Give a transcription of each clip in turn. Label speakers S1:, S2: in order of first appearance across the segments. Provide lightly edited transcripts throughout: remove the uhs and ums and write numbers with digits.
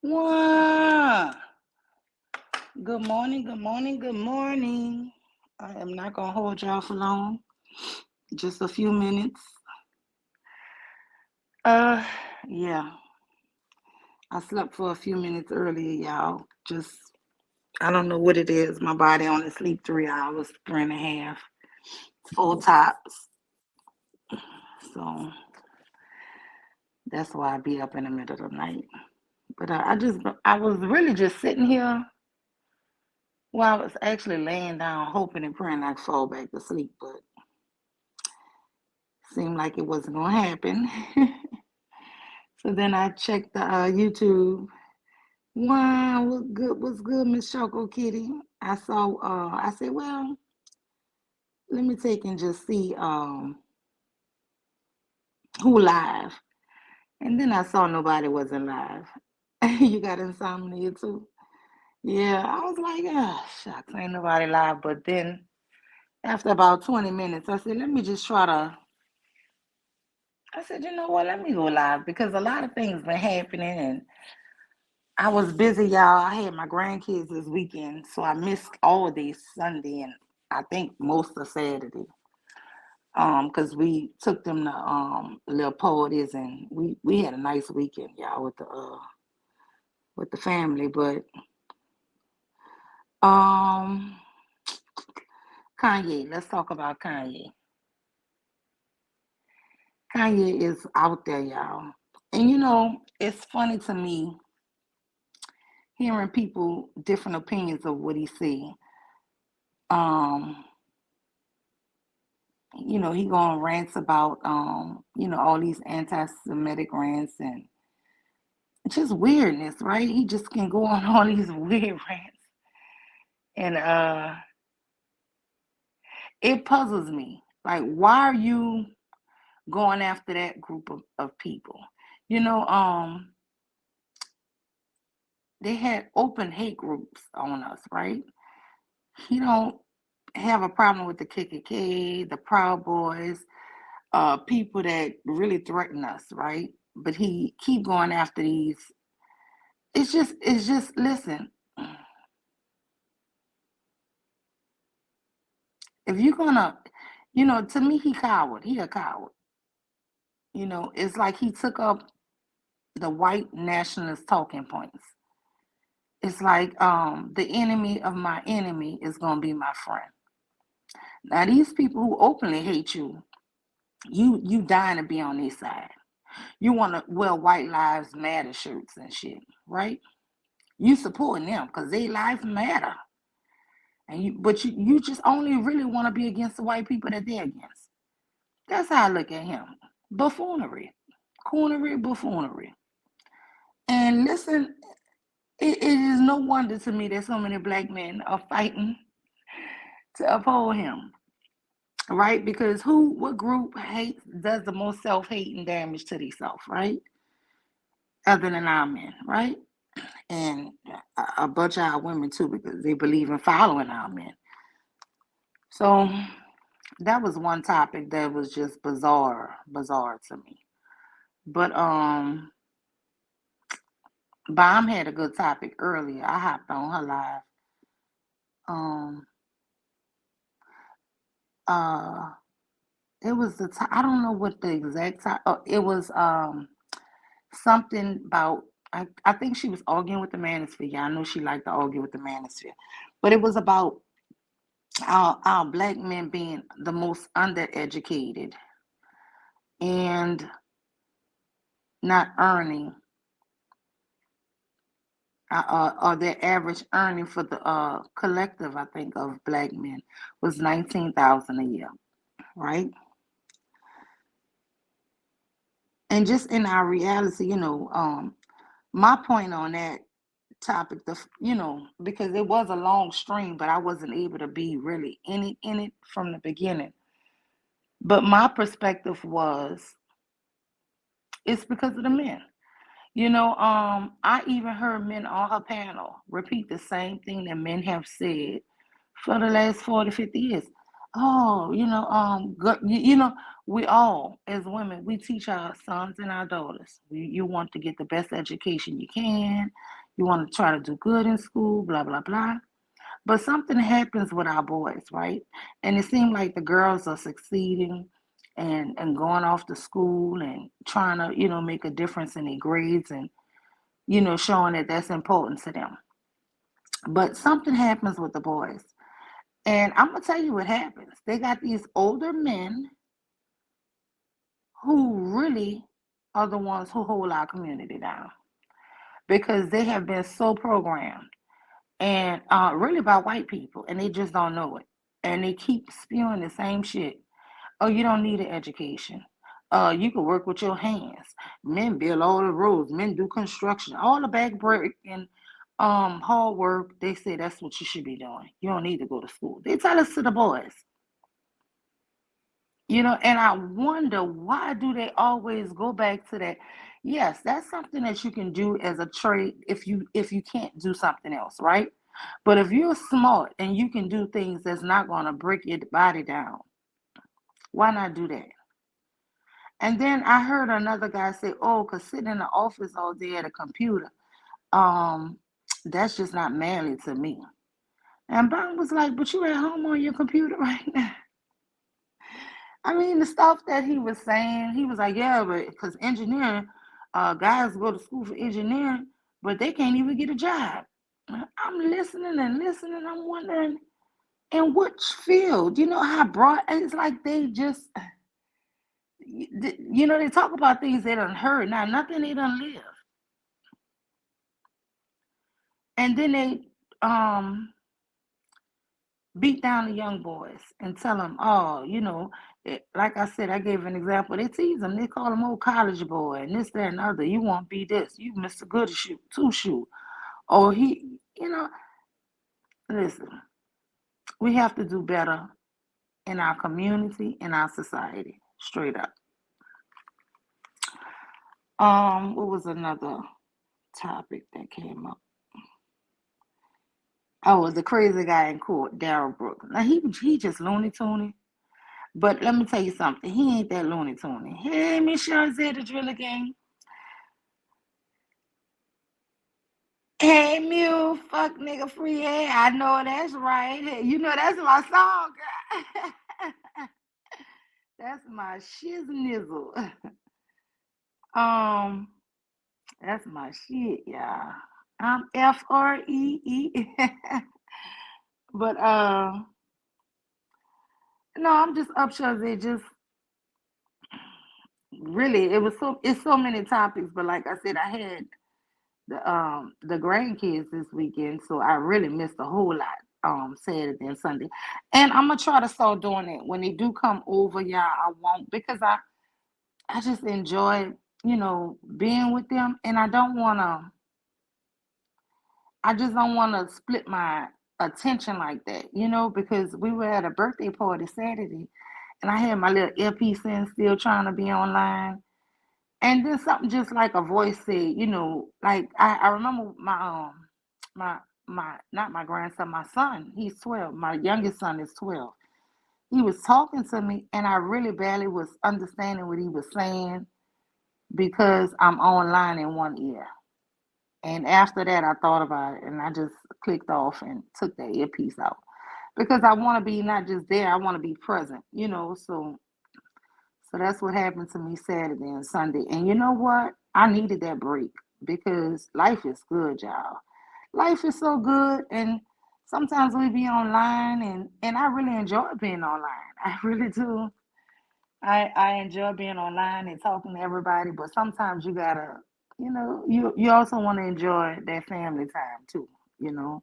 S1: Wow. Good morning, good morning, good morning. I am not going to hold y'all for long, just a few minutes. Uh, yeah, I slept for a few minutes earlier, y'all. I don't know what it is. My body only sleep 3 hours, 3.5, full tops. So that's why I be up in the middle of the night. But I was really just sitting here while I was actually laying down, hoping and praying I'd fall back to sleep, but seemed like it wasn't gonna happen. So then I checked the YouTube. Wow, what's good, Miss Choco Kitty? I said, well, let me take and just see who live. And then I saw nobody wasn't live. You got insomnia too? Yeah, I was like, ah, shucks, ain't nobody live. But then after about 20 minutes, I said, let me just try to I said, you know what, let me go live because a lot of things been happening and I was busy, y'all. I had my grandkids this weekend, so I missed all day Sunday and I think most of Saturday. Because we took them to little parties and we had a nice weekend, y'all, with the family. But um Kanye, let's talk about Kanye. Kanye is out there, y'all. And it's funny to me hearing people different opinions of what he said. Um, he going rants about all these anti-Semitic rants and just weirdness, right? He just can go on all these weird rants, and it puzzles me. Like, why are you going after that group of people? You know, they had open hate groups on us, right? He don't have a problem with the KKK, the Proud Boys, people that really threaten us, right? But he keep going after these. It's just. Listen, if you're gonna, to me, he coward. He a coward. It's like he took up the white nationalist talking points. It's like the enemy of my enemy is gonna be my friend. Now these people who openly hate you, you dying to be on their side. You want to wear white lives matter shirts and shit, right? You supporting them because their lives matter. But you just only really want to be against the white people that they're against. That's how I look at him. Buffoonery. Coonery, buffoonery. And listen, it is no wonder to me that so many black men are fighting to uphold him. Right? Because what group hates does the most self-hate and damage to themselves, right? Other than our men, right? And a bunch of our women too, because they believe in following our men. So that was one topic that was just bizarre to me. But Bomb had a good topic earlier. I hopped on her live. Um uh it was I don't know what the exact time. Oh, it was something about I think she was arguing with the manosphere. Yeah, I know she liked to argue with the manosphere. But it was about our black men being the most undereducated and not earning or their average earning for the collective, I think, of black men was 19,000 a year, right? And just in our reality, my point on that topic, because it was a long stream, but I wasn't able to be really in it from the beginning. But my perspective was it's because of the men. I even heard men on her panel repeat the same thing that men have said for the last 40, 50 years. Oh, good, you know, we all as women, we teach our sons and our daughters. You want to get the best education you can. You want to try to do good in school, blah blah blah. But something happens with our boys, right? And it seems like the girls are succeeding and going off to school and trying to, make a difference in their grades and, showing that that's important to them. But something happens with the boys. And I'm going to tell you what happens. They got these older men who really are the ones who hold our community down because they have been so programmed and really by white people and they just don't know it. And they keep spewing the same shit. Oh, you don't need an education. You can work with your hands. Men build all the roads. Men do construction. All the back break and hard work. They say that's what you should be doing. You don't need to go to school. They tell us to the boys. And I wonder why do they always go back to that? Yes, that's something that you can do as a trade if you can't do something else, right? But if you're smart and you can do things that's not going to break your body down, why not do that? And then I heard another guy say, "Oh, cause sitting in the office all day at a computer, um, that's just not manly to me." And Brown was like, "But you at home on your computer right now." I mean, the stuff that he was saying, he was like, "Yeah, but because engineering, guys go to school for engineering, but they can't even get a job." I'm listening and listening. I'm wondering, in which field? You know how broad? It's like they just, they talk about things they done heard. Now, nothing they done live. And then they um beat down the young boys and tell them, oh, like I said, I gave an example. They tease them. They call them old college boy and this, that, and other. You won't be this. You Mr. Good shoot, two shoot. Or listen, we have to do better in our community, in our society, straight up. What was another topic that came up? Oh, it was the crazy guy in court, Daryl Brooks. Now he just loony toony. But let me tell you something. He ain't that Looney Tune. Hey, Miss Shazzy, the Driller Gang. Hey, Mew, fuck nigga free. Hey, I know that's right. Hey, that's my song, girl. That's my shiznizzle. Um, that's my shit, y'all. I'm FREE. But no, I'm just up Shazzy. Just really, it's so many topics. But like I said, I had the grandkids this weekend, so I really missed a whole lot Saturday and Sunday. And I'm gonna try to start doing it when they do come over, yeah, I won't because I just enjoy, being with them and I just don't wanna split my attention like that, because we were at a birthday party Saturday and I had my little earpiece in still trying to be online. And then something just like a voice said, like I remember my not my grandson, my son, he's 12. My youngest son is 12. He was talking to me and I really barely was understanding what he was saying because I'm online in one ear. And after that I thought about it and I just clicked off and took that earpiece out. Because I want to be not just there, I want to be present, so that's what happened to me Saturday and Sunday. And you know what? I needed that break because life is good, y'all. Life is so good. And sometimes we be online and I really enjoy being online. I really do. I enjoy being online and talking to everybody, but sometimes you gotta, you also want to enjoy that family time too, you know.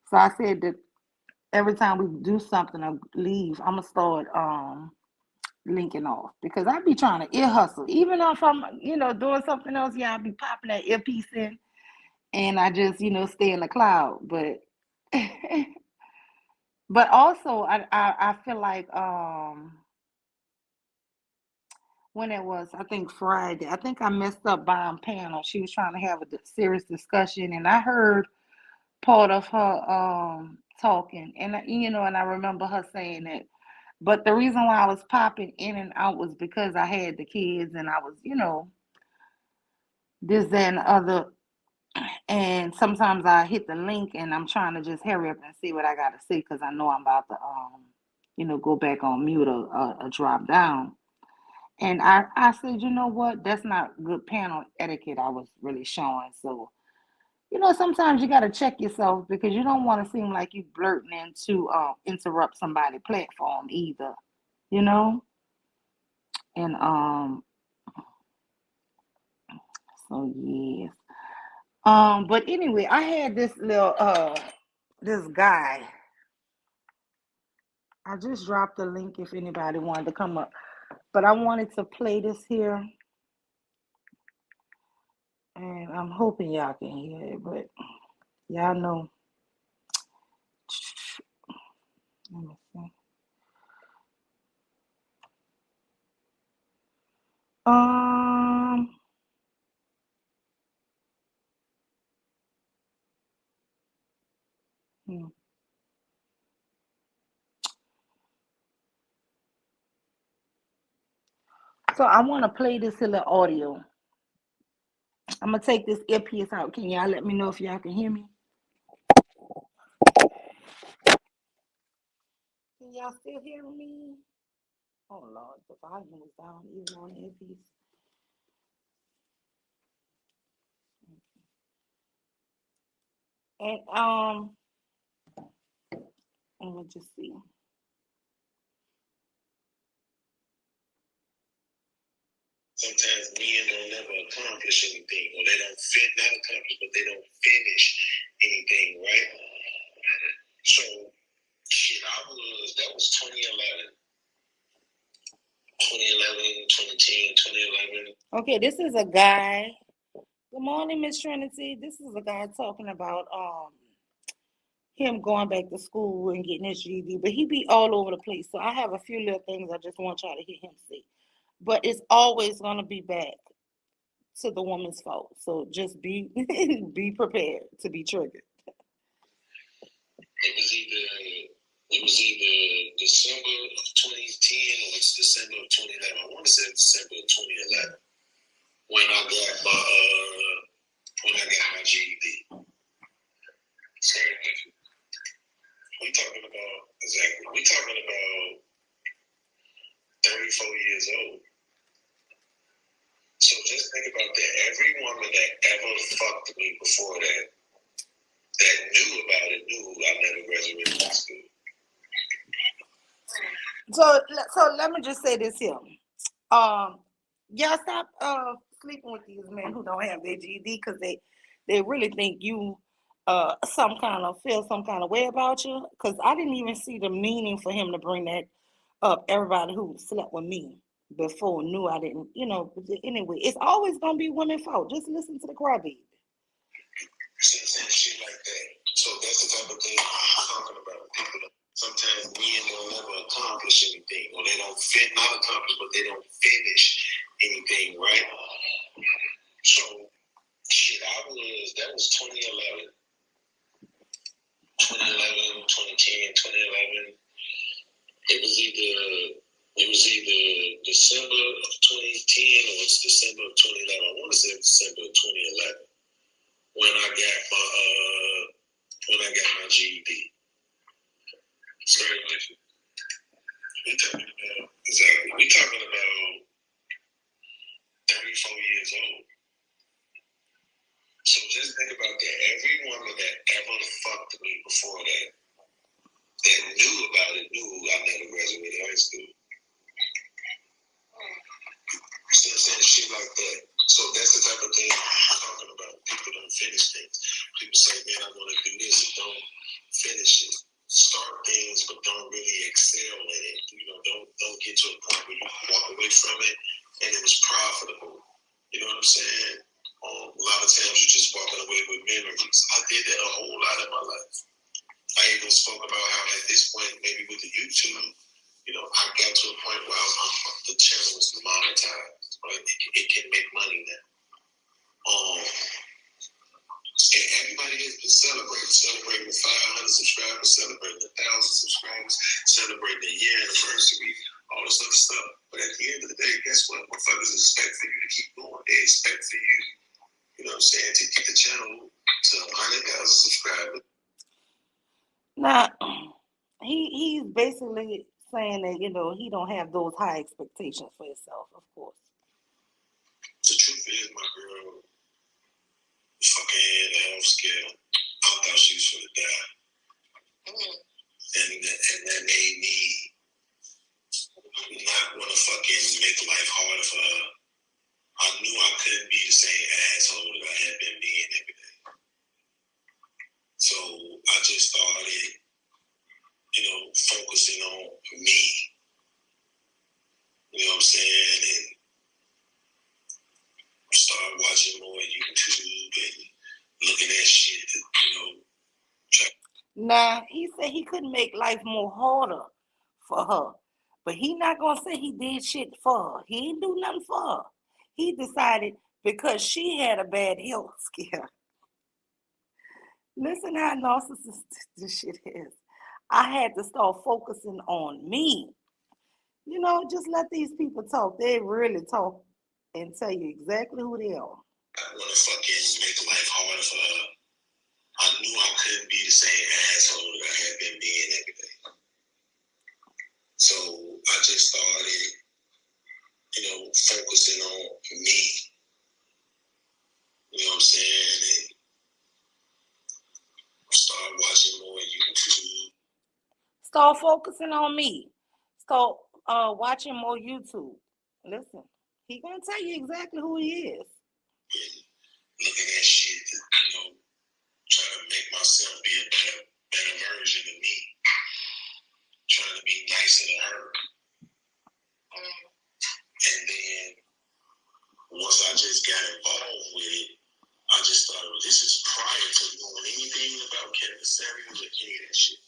S1: So I said that every time we do something or leave, I'm gonna start linking off because I be trying to ear hustle. Even if I'm, doing something else, yeah, I be popping that earpiece in and I just, stay in the cloud. But but also I feel like when it was I think Friday, I think I messed up buying panel. She was trying to have a serious discussion and I heard part of her talking and and I remember her saying that. But the reason why I was popping in and out was because I had the kids and I was, this, that, and the other. And sometimes I hit the link and I'm trying to just hurry up and see what I got to see because I know I'm about to, go back on mute or drop down. And I said, you know what? That's not good panel etiquette I was really showing. So, sometimes you got to check yourself because you don't want to seem like you blurting into interrupt somebody's platform either, you know? And so yes. But anyway, I had this little this guy. I just dropped the link if anybody wanted to come up. But I wanted to play this here. And I'm hoping y'all can hear it, but y'all know. Let me see. Um, hmm. So I want to play this little audio. I'm gonna take this earpiece out. Can y'all let me know if y'all can hear me? Can y'all still hear me? Oh Lord, the volume was down even on the earpiece. And let me just see. Sometimes men don't never accomplish anything, or they don't not accomplish, but they don't finish anything, right? So, shit, that was 2011. 2011, 2010, 2011. Okay, this is a guy. Good morning, Miss Trinity. This is a guy talking about him going back to school and getting his GED, but he be all over the place. So I have a few little things I just want y'all to hear him say. But it's always gonna be back to the woman's fault. So just be be prepared to be triggered. It was either December of 2010 or it's December of 2011. I want to say December of 2011 when I got my GED. So we talking about exactly. We talking about 34 years old. So just think about that. Every woman that ever fucked me before that knew about it knew I never graduated high school. So let me just say this here. Y'all stop sleeping with these men who don't have their GED because they really think you feel some kind of way about you. Because I didn't even see the meaning for him to bring that up. Everybody who slept with me before knew I didn't, anyway, it's always gonna be women's fault. Just listen to the crybaby. Shit like that. So that's the type of thing I'm talking about. People sometimes men don't never accomplish anything, or they don't not accomplish, but they don't finish anything, right? So shit, that was 2011. 2011, 2010, 2011. It was either December of 2010 or it's December of 2011. I want to say December of 2011 when I got my GED. So we talking about 34 years old. So just think about that. Every woman that ever fucked me before that knew about it knew I never graduated high school. So saying shit like that. So that's the type of thing I'm talking about. People don't finish things. People say, man, I want to do this and don't finish it. Start things, but don't really excel in it. Don't get to a point where you walk away from it and it was profitable. You know what I'm saying? A lot of times you're just walking away with memories. I did that a whole lot in my life. I even spoke about how at this point, maybe with the YouTube, I got to a point where the channel was monetized. Right? It can make money now. And everybody is
S2: Celebrate with 500 subscribers, celebrating 1,000 subscribers, celebrating the year anniversary, all this other stuff. But at the end of the day, guess what? Motherfuckers expect for you to keep going. They expect for you, you know what I'm saying, to get the channel to 100,000 subscribers.
S1: Now, he's basically saying that, you know, he don't have those high expectations for himself, of course.
S2: The truth is, my girl fucking had a health scare. I thought she was gonna die. And that made me not want to fucking make life harder for her. I knew I couldn't be the same asshole that I had been being every day. So I just started, you know, focusing on me. You know what I'm saying? And started watching more YouTube and looking at shit that, you know.
S1: Now, he said he couldn't make life more harder for her. But he not going to say he did shit for her. He didn't do nothing for her. He decided because she had a bad health scare. Listen how narcissistic this shit is. I had to start focusing on me. You know, just let these people talk. They really talk and tell you exactly who they are.
S2: I want to fucking make life harder for her. I knew I couldn't be the same asshole that I had been being every day. So I just started, you know, focusing on me. You know what I'm saying? And start watching more YouTube.
S1: Start focusing on me. Start watching more YouTube. Listen, he gonna tell you exactly who he is.
S2: And looking at shit that, you know, trying to make myself be a better version of me. Trying to be nicer to her. And then once I just got involved with it, I just thought, well, this is prior to knowing anything about Kevin Samuels or any of that shit.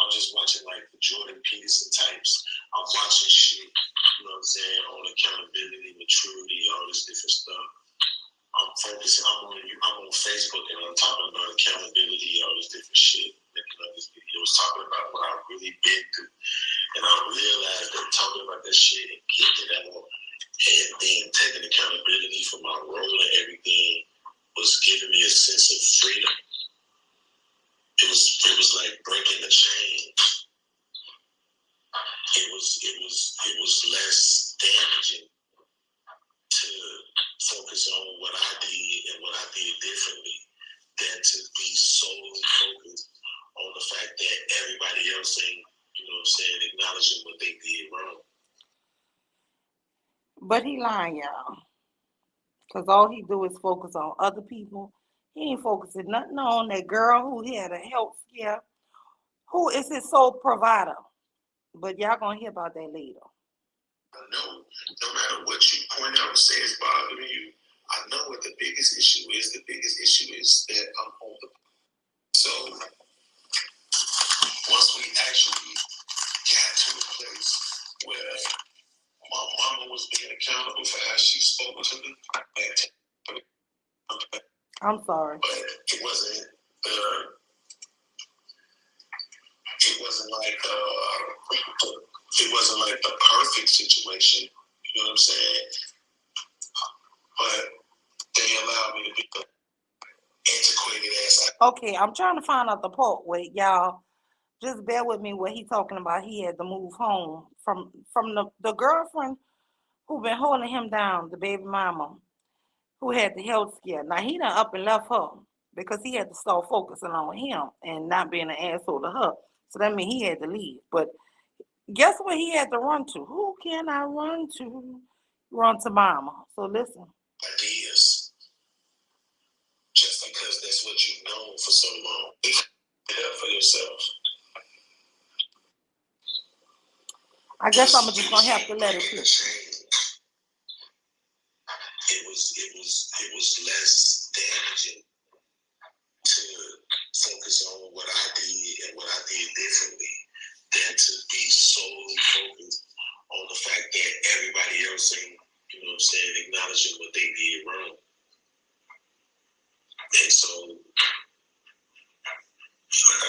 S2: I'm just watching like the Jordan Peterson types. I'm watching shit, you know what I'm saying, on accountability, maturity, all this different stuff. I'm focusing, I'm on Facebook and I'm talking about accountability, all this different shit. Making up these videos talking about what I've really been through. And I realized that talking about that shit and getting it out and then taking accountability for my role and everything was giving me a sense of freedom. It was like breaking the chain. It was less damaging to focus on what I did and what I did differently than to be solely focused on the fact that everybody else ain't, you know what I'm saying, acknowledging what they did wrong.
S1: But he lying, y'all. Because all he do is focus on other people. He ain't focusing nothing on that girl who he had a health scare, who is his sole provider. But y'all gonna hear about that later.
S2: No matter what you point out and say is bothering you, I know what the biggest issue is. The biggest issue is that I'm on the. So once we actually got to a place where my mama was being accountable for how she spoke to me,
S1: I'm sorry.
S2: But it wasn't like the perfect situation. You know what I'm saying? But they allowed me to be the antiquated ass.
S1: Okay, I'm trying to find out the part where y'all just bear with me. What he talking about? He had to move home from the girlfriend who been holding him down, the baby mama who had the health scare. Now he done up and left her because he had to start focusing on him and not being an asshole to her. So that means he had to leave. But guess what he had to run to? Who can I run to? Run to mama. So listen.
S2: Ideas. Just because that's what you've known for so long. Get up for yourself.
S1: I guess I'm just gonna have to let it be.
S2: It was less damaging to focus on what I did and what I did differently than to be solely focused on the fact that everybody else ain't, you know what I'm saying, acknowledging what they did wrong. And so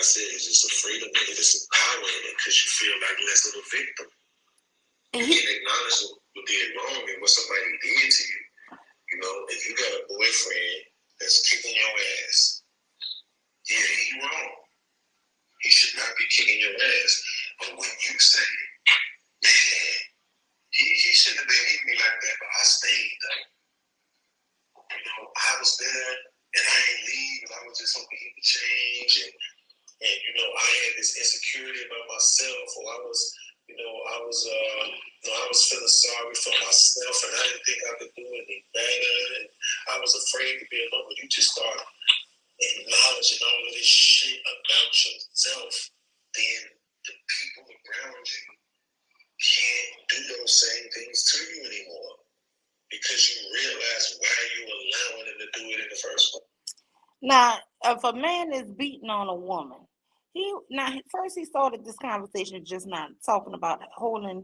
S2: I said, it's just a freedom in it. It's a power in it because you feel like less of a victim. You can acknowledge what did wrong and what somebody did to you. You know, if you got a boyfriend that's kicking your ass, yeah, he wrong. He should not be kicking your ass. But when you say, man, he shouldn't have been hitting me like that, but I stayed though. You know, I was there and I ain't leave, and I was just hoping he would change. And you know, I had this insecurity about myself, or I was feeling sorry for myself, and I didn't think I could do any better, and I was afraid to be alone. But you just start acknowledging all of this shit about yourself, then the people around you can't do those same things to you anymore because you realize why you allowing them to do it in the first place.
S1: Now, if a man is beating on a woman, first he started this conversation just not talking about holding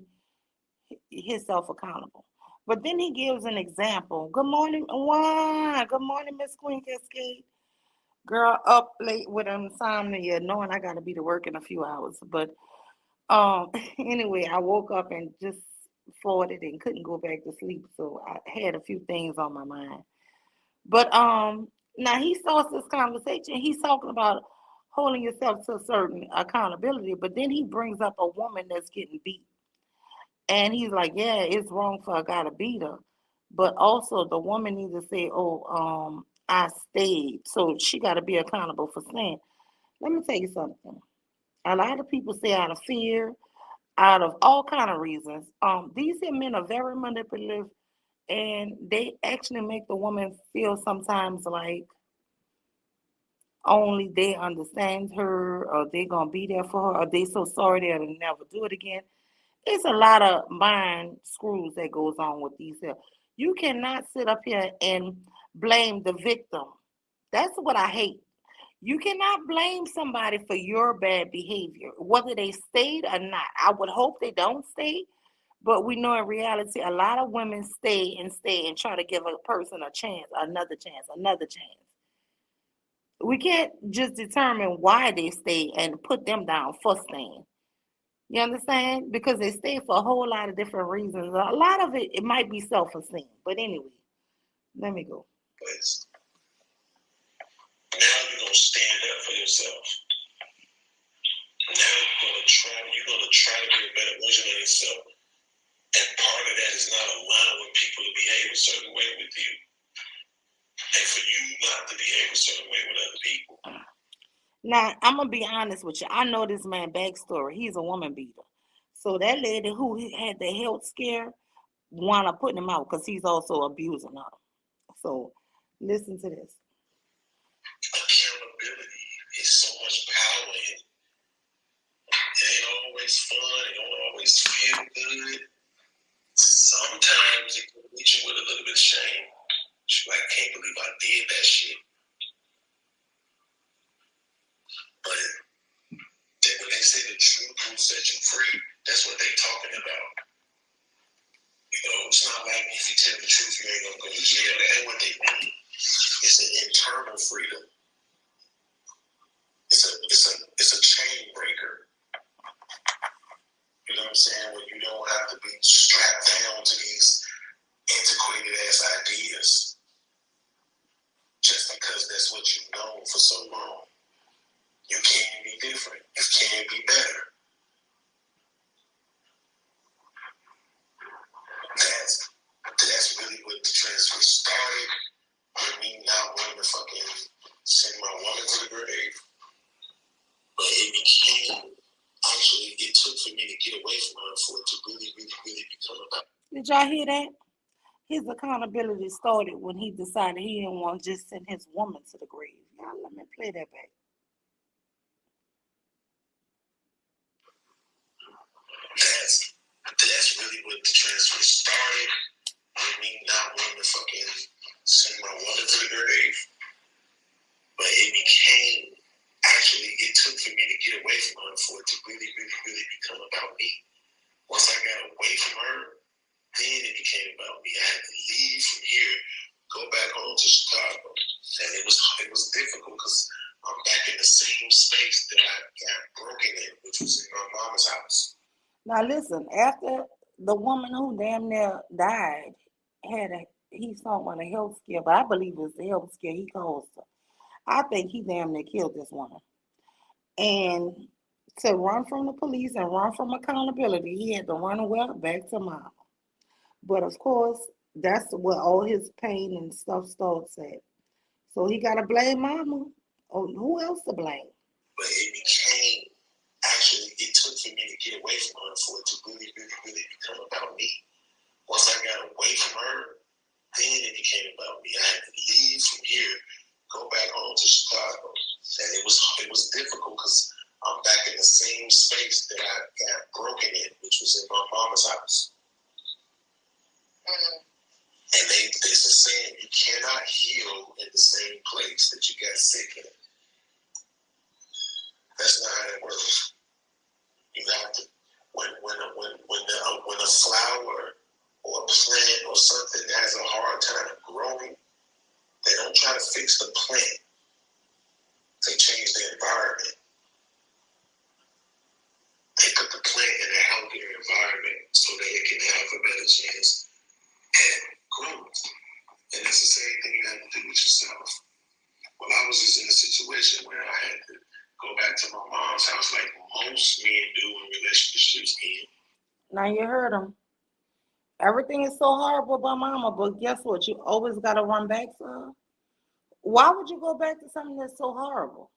S1: himself accountable. But then he gives an example. Good morning, Juan. Good morning, Miss Queen Cascade. Girl, up late with insomnia, knowing I gotta be to work in a few hours. But anyway, I woke up and just forwarded and couldn't go back to sleep. So I had a few things on my mind. But now he starts this conversation. He's talking about holding yourself to a certain accountability, but then he brings up a woman that's getting beat. And he's like, yeah, it's wrong for a guy to beat her. But also the woman needs to say, oh, I stayed. So she got to be accountable for staying. Let me tell you something. A lot of people say out of fear, out of all kind of reasons. These here men are very manipulative, and they actually make the woman feel sometimes like only they understand her, or they gonna be there for her, or they so sorry they'll never do it again. It's a lot of mind screws that goes on with these here. You cannot sit up here and blame the victim. That's what I hate. You cannot blame somebody for your bad behavior, whether they stayed or not. I would hope they don't stay, but we know in reality a lot of women stay and try to give a person a chance, another chance, another chance. We can't just determine why they stay and put them down for staying. You understand? Because they stay for a whole lot of different reasons. A lot of it might be self-esteem. But anyway, let me go.
S2: But now you're gonna stand up for yourself. Now you're gonna try to be a better version of yourself. And part of that is not allowing people to behave a certain way with you. And for you not to behave a certain way with other people.
S1: Now, I'm going to be honest with you. I know this man backstory. He's a woman beater. So that lady who had the health scare wound up putting him out because he's also abusing her. So listen to this.
S2: Accountability is so much power in it. It ain't always fun. It don't always feel good. Sometimes it can reach you with a little bit of shame. You're like, I can't believe I did that shit. But then when they say the truth will set you free, that's what they're talking about. You know, it's not like if you tell the truth, you ain't gonna go to jail. That ain't what they mean. It's an internal freedom. It's a chain breaker. You know what I'm saying? Where you don't have to be strapped down to these antiquated ass ideas just because that's what you've known for so long. You can be different. You can be better. That's really what the transfer started with me not wanting to fucking send my woman to the grave. But it became, actually, it took for me to get away from her for it to really, really, really become about.
S1: Did y'all hear that? His accountability started when he decided he didn't want to just send his woman to the grave. Y'all, let me play that back.
S2: That's really what the transfer started with me not wanting to fucking send my woman to the grave. But it became, actually, it took for me to get away from her for it to really, really, really become about me. Once I got away from her, then it became about me. I had to leave from here, go back home to Chicago. And it was difficult because I'm back in the same space that I got broken in, which was in my mama's house.
S1: Now listen, after the woman who damn near died he saw on a health scare, but I believe it's the health scare he caused her. I think he damn near killed this woman. And to run from the police and run from accountability, he had to run away back to mama. But of course, that's where all his pain and stuff starts at. So he gotta blame mama. Oh, who else to blame?
S2: But it became, actually, it took for me to get away from her for it to really, really, really become about me. Once I got away from her, then it became about me. I had to leave from here, go back home to Chicago. And it was difficult because I'm back in the same space that I got broken in, which was in my mama's house. Mm-hmm. And there's a saying, you cannot heal in the same place that you got sick in. That's not how that works. You have to, when a flower or a plant or something has a hard time growing, they don't try to fix the plant. They change the environment. They put the plant in a healthier environment so that it can have a better chance at growth. And it's the same thing you have to do with yourself. Well, I was just in a situation where I had to go back to my mom's house like most men do in relationships end.
S1: Now you heard him. Everything is so horrible about mama, but guess what? You always gotta run back to her. Why would you go back to something that's so horrible?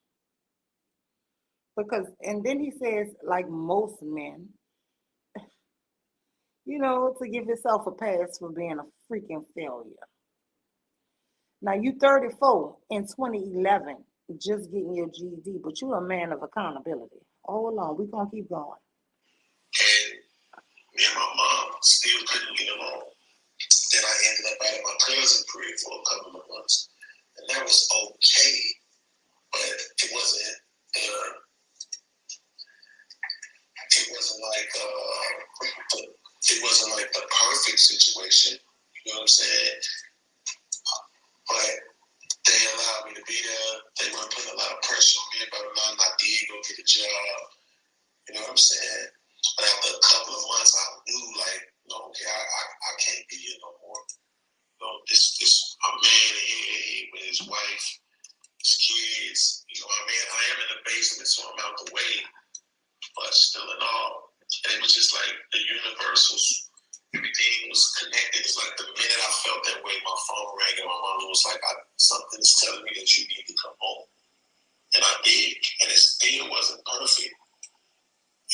S1: Because, and then he says, like most men, to give yourself a pass for being a freaking failure. Now you 34 in 2011, just getting your GED, but you're a man of accountability. Hold on, we're gonna keep going.
S2: And me and my mom still couldn't get along. Then I ended up at my cousin's crib for a couple of months. And that was okay, but it wasn't like the perfect situation. You know what I'm saying? But they allowed me to be there. They weren't putting a lot of pressure on me about nothing. I did go get a job. You know what I'm saying? But after a couple of months, I knew, like, okay, I can't be here no more. This a man here with his wife, his kids. I am in the basement, so I'm out the way. But still in all, and it was just like the universe everything was connected. It's like the minute I felt that way, my phone rang and my mom was like, something's telling me that you need to come home. And I did. And it still wasn't perfect.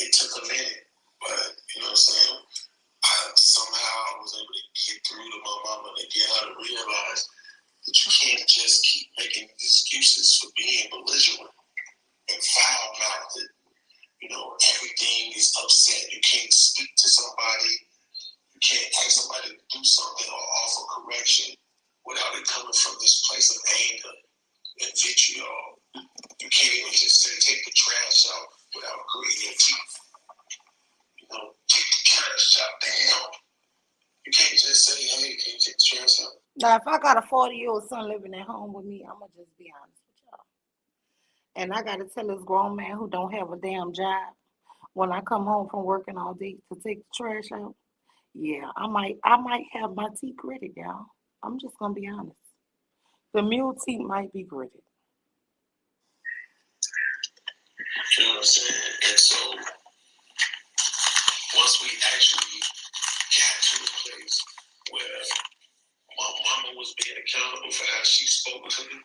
S2: It took a minute. But, you know what I'm saying? Somehow I was able to get through to my mama and get her to realize that you can't just keep making excuses for being belligerent and foul-mouthed. Everything is upset. You can't speak to somebody. You can't ask somebody to do something or offer correction without it coming from this place of anger and vitriol. You can't even just say, take the trash out without gritting your teeth. Take the trash out. Damn. You can't just say, hey, can you take the trash out?
S1: Now, if I got a 40-year-old son living at home with me, I'm going to just be honest with y'all. And I got to tell this grown man who don't have a damn job when I come home from working all day to take the trash out. Yeah, I might have my teeth gritted, y'all. I'm just going to be honest. The mule teeth might be gritted.
S2: You know what I'm saying? And so, once we actually got to the place where my mama was being accountable for how she spoke to me,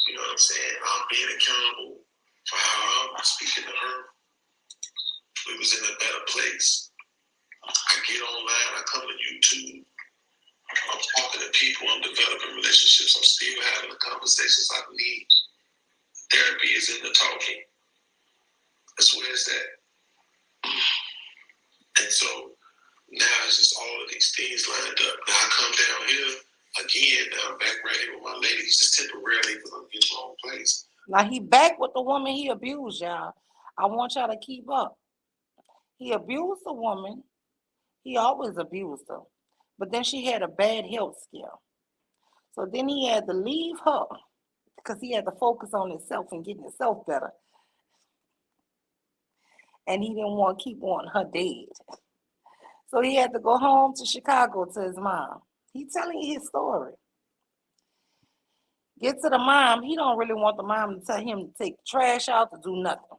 S2: you know what I'm saying? I'm being accountable for how I'm speaking to her. We was in a better place. I get online, I come to YouTube. I'm talking to people, I'm developing relationships, I'm still having the conversations I need. Therapy is in the talking. That's where it's at. And so now it's just all of these things lined up. Now I come down here again, now I'm back right here with my ladies just temporarily because I'm in the wrong place.
S1: Now he back with the woman he abused, y'all. I want y'all to keep up. He abused a woman. He always abused her. But then she had a bad health scare. So then he had to leave her, because he had to focus on himself and getting himself better. And he didn't want to keep wanting her dead. So he had to go home to Chicago to his mom. He's telling you his story. Get to the mom. He don't really want the mom to tell him to take the trash out, to do nothing.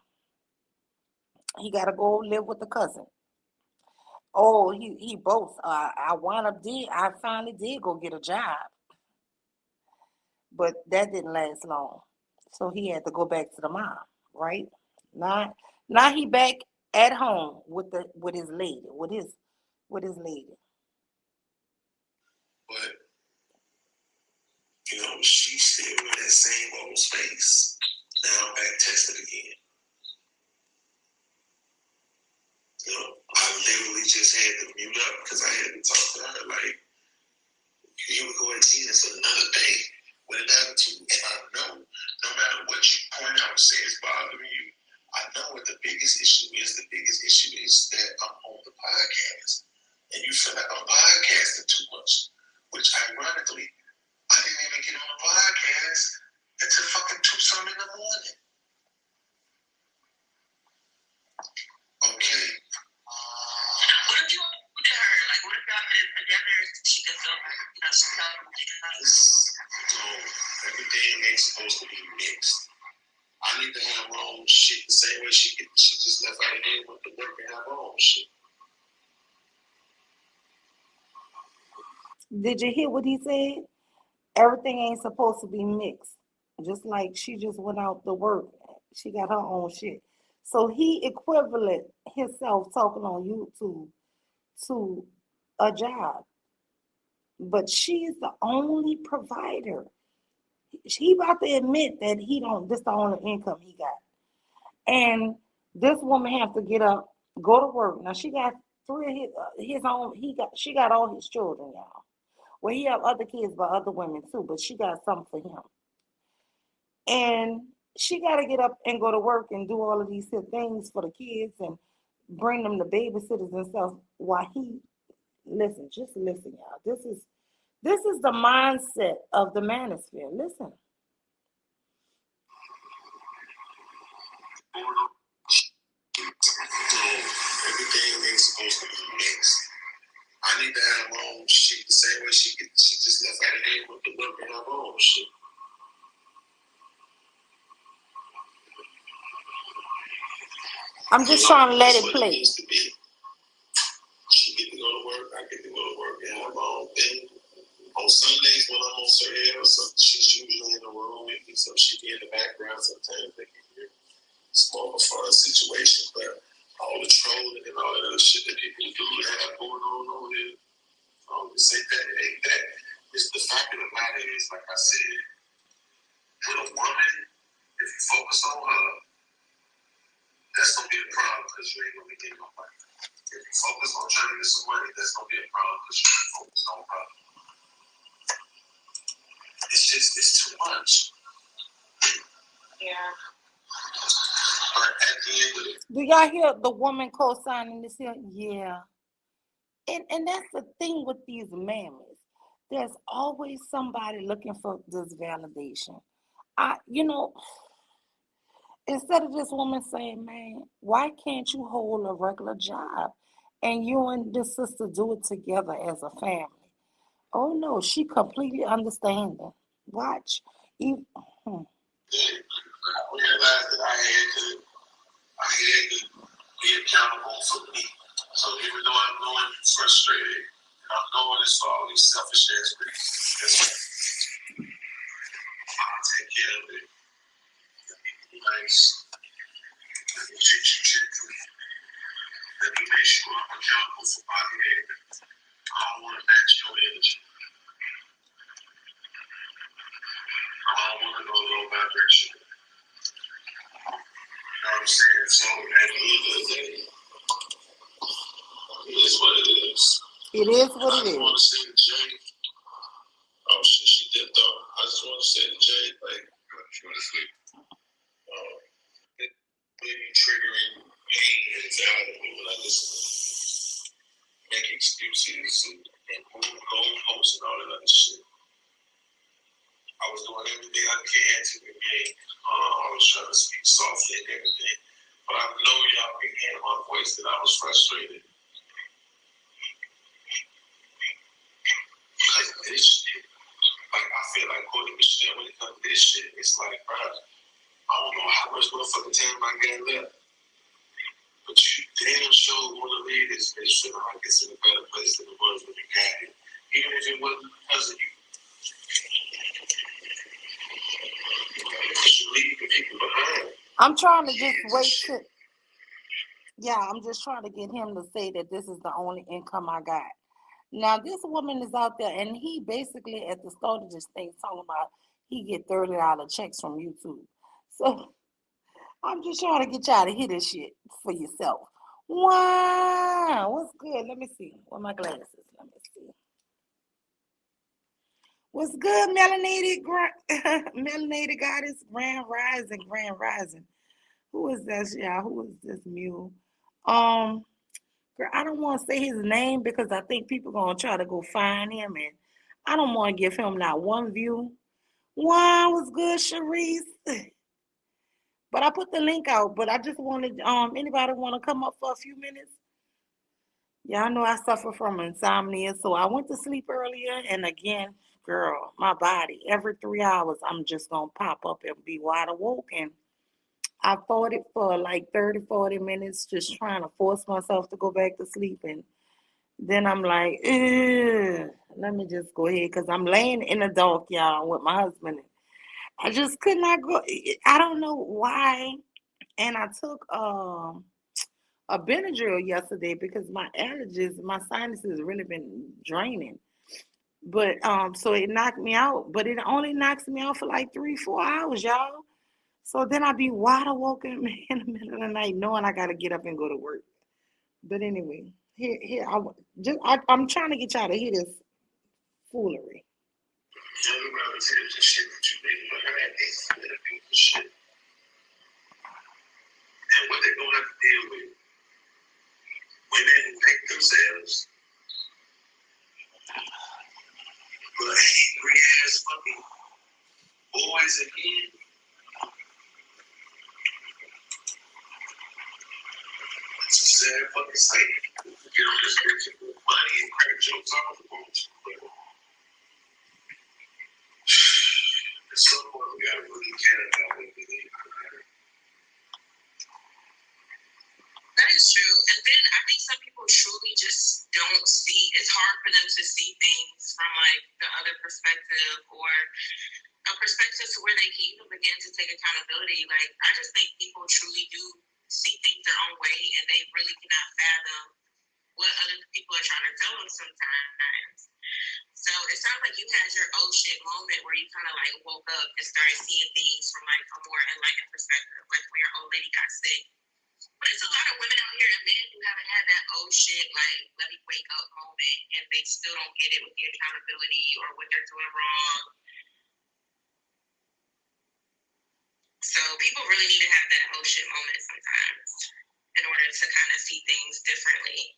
S1: He got to go live with the cousin. Oh, he both. I finally did go get a job, but that didn't last long. So he had to go back to the mom, right? Now, now he back at home with his lady, with his lady.
S2: But she's still in that same old space. Now I'm back tested again. I literally just had to mute up because I had to talk to her like, here we go again. It's another day with an attitude. And I know no matter what you point out and say is bothering you, I know what the biggest issue is. The biggest issue is that I'm on the podcast. And you feel like I'm podcasting too much. Which ironically, I didn't even get on the podcast until fucking 2-something in the morning. Okay. What if you to her? Like, what if y'all been together? She could feel, some kind of guys. So, everything ain't supposed to be mixed. I need to have my own shit the same way she just left out of here with the work and have her own shit.
S1: Did you hear what he said? Everything ain't supposed to be mixed. Just like she just went out to work. She got her own shit. So he equivalent himself talking on YouTube to a job. But she's the only provider. He about to admit that this the only income he got. And this woman have to get up, go to work. Now she got three of his own, she got all his children, y'all. Well, he have other kids by other women too, but she got something for him. And she got to get up and go to work and do all of these things for the kids and bring them to babysitters and stuff while just listen, y'all. This is the mindset of the manosphere. Listen.
S2: Everything ain't supposed to be mixed. I need to have my own shit the same way she just left out of here with the work and have her own shit.
S1: I'm just trying to let it play.
S2: She get to go to work, I get to go to work and have my own thing. On Sundays when I'm on Surrey or something, she's usually in the room with me, so she be in the background sometimes. They can hear it's more of a fun situation, but all the trolling and all that other shit that people do have going on over here, I don't say that it ain't that. It's the fact of the matter is, like I said, with a woman, if you focus on her, that's gonna be a problem because you ain't gonna be getting no money. If you focus on trying to get some money, that's gonna be a problem because you ain't focused on her. It's too much.
S3: Yeah.
S2: But at the end of it,
S1: do y'all hear the woman co-signing this here? Yeah. And that's the thing with these mammies. There's always somebody looking for this validation. Instead of this woman saying, man, why can't you hold a regular job and you and this sister do it together as a family? Oh no, she completely understanding. Watch.
S2: I realized that I had to be accountable for me. So even though I'm going frustrated, and I'm going this for all these selfish ass reasons, I'll take care of it. Be nice. Let me treat you gently. Let me make sure I'm accountable for my behavior. I don't want to match your energy. I don't want to go low vibration. You know what I'm saying? So at the end of the day, it is what it is.
S1: It is what it
S2: I just want to
S1: is.
S2: say to Jay, oh shit, she dipped off. I just want to say to Jay, like, she went to sleep. It really triggering pain inside of me when I listen to make excuses and move goalposts and all that other shit. I was doing everything think I can to the game. I was trying to speak softly and everything. But I know y'all can hear my voice that I was frustrated. Like this shit. Like I feel like Courtney Michelle when it comes to this shit, it's like, bro, I don't know how much motherfucking time I got left. But you damn sure want to leave this bitch feeling like it's in a better place than it was when you got it. Even if it wasn't because of you. You leave the people behind.
S1: I'm trying to just wait to. Yeah, I'm just trying to get him to say that this is the only income I got. Now this woman is out there, and he basically at the start of this thing talking about he get $30 checks from YouTube. So I'm just trying to get y'all to hear this shit for yourself. Wow, what's good? Let me see. Where my glasses? Let me see. What's good, melanated, melanated goddess, grand rising, grand rising. Who is this, y'all? Who is this mule? Girl, I don't want to say his name because I think people gonna try to go find him, and I don't want to give him not one view. Wow, was good, Sharice. But I put the link out. But I just wanted anybody want to come up for a few minutes? Yeah, I know I suffer from insomnia, so I went to sleep earlier, and again, girl, my body every 3 hours I'm just gonna pop up and be wide awoke, and I fought it for like 30, 40 minutes, just trying to force myself to go back to sleep. And then I'm like, "Ugh, let me just go ahead," because I'm laying in the dark, y'all, with my husband. I just could not go. I don't know why. And I took a Benadryl yesterday because my allergies, my sinuses really been draining. But so it knocked me out, but it only knocks me out for like 3, 4 hours, y'all. So then I be wide awake in the middle of the night, knowing I gotta get up and go to work. But anyway, here, I'm trying to get y'all to hear this foolery.
S2: Young relatives and shit that you been behind these political shit. And what they're gonna have to deal with. Women who hate themselves. But angry ass fucking boys and men. It's a sad fucking sight. You know, this bitch with money and crack jokes off the boat. At some point, we gotta really care about what we need.
S3: That is true. And then I think some people truly just don't see, it's hard for them to see things from like the other perspective, or a perspective to where they can even begin to take accountability. Like, I just think people truly do see things their own way, and they really cannot fathom what other people are trying to tell them sometimes. So it sounds like you had your oh shit moment where you kind of like woke up and started seeing things from like a more enlightened perspective, like when your old lady got sick. But it's a lot of women out here and men who haven't had that oh shit, like let me wake up moment, and they still don't get it with the accountability or what they're doing wrong. So people really need to have that oh shit moment sometimes in order to kind of see things differently.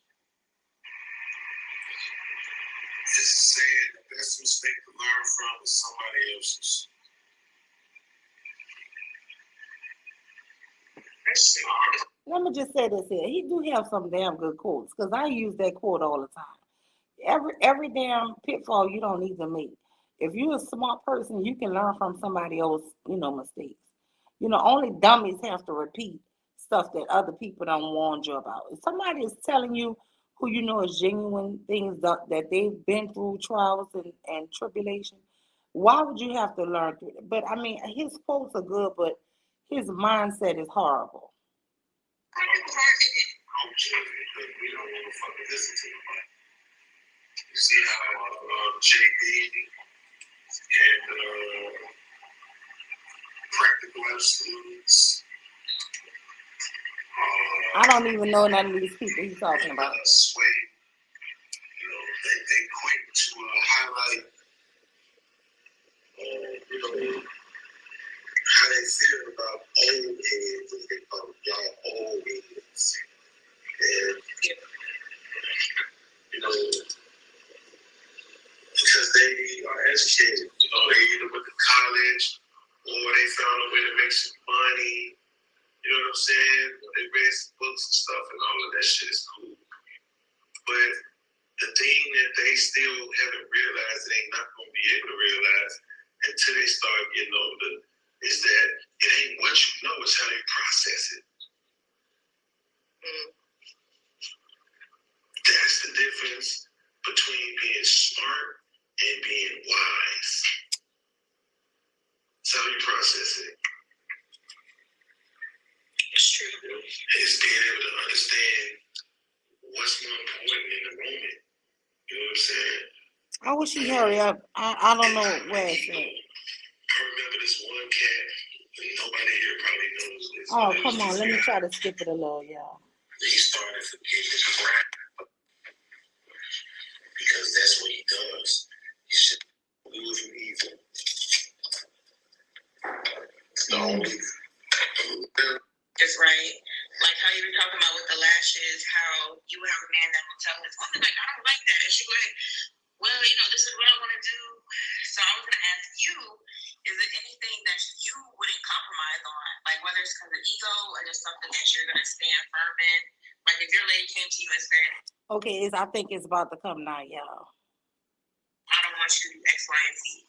S2: Just saying the best mistake to learn from is somebody else's.
S1: Let me just say this here. He do have some damn good quotes because I use that quote all the time. Every damn pitfall you don't need to make. If you're a smart person, you can learn from somebody else, mistakes. Only dummies have to repeat stuff that other people don't warn you about. If somebody is telling you who you know is genuine things that they've been through trials and tribulation, why would you have to learn through it? But I mean, his quotes are good, but his mindset is horrible.
S2: We don't want to fucking listen to nobody. You see how JB and practical life students.
S1: I don't even know none of these people he's talking about.
S2: Sway, they quick to highlight, how they feel about old heads, as they call them, y'all old heads. And, because they are educated, they either went to college or they found a way to make some money. You know what I'm saying? They read some books and stuff, and all of that shit is cool. But the thing that they still haven't realized, they ain't not going to be able to realize until they start getting older, is that it ain't what you know, it's how you process it. That's the difference between being smart and being wise. It's how you process it.
S3: It's true.
S2: It's being able to understand what's more important in the moment. You know what I'm saying?
S1: I wish you hurry up. I don't know where it's at.
S2: I remember this one cat, and nobody here probably knows this.
S1: Oh, come on. Let me try to skip it a little, y'all.
S2: He started forgetting his crap because that's what he does. He should move from evil. The only.
S3: It's right. Like how you were talking about with the lashes, how you would have a man that will tell his woman, like, I don't like that. And she'd be like, well, you know, this is what I want to do. So I was going to ask you, is there anything that you wouldn't compromise on? Like whether it's because of ego or just something that you're going to stand firm in? Like if your lady came to you and said,
S1: okay, I think it's about to come now, y'all.
S3: I don't want you to do X, Y, and Z.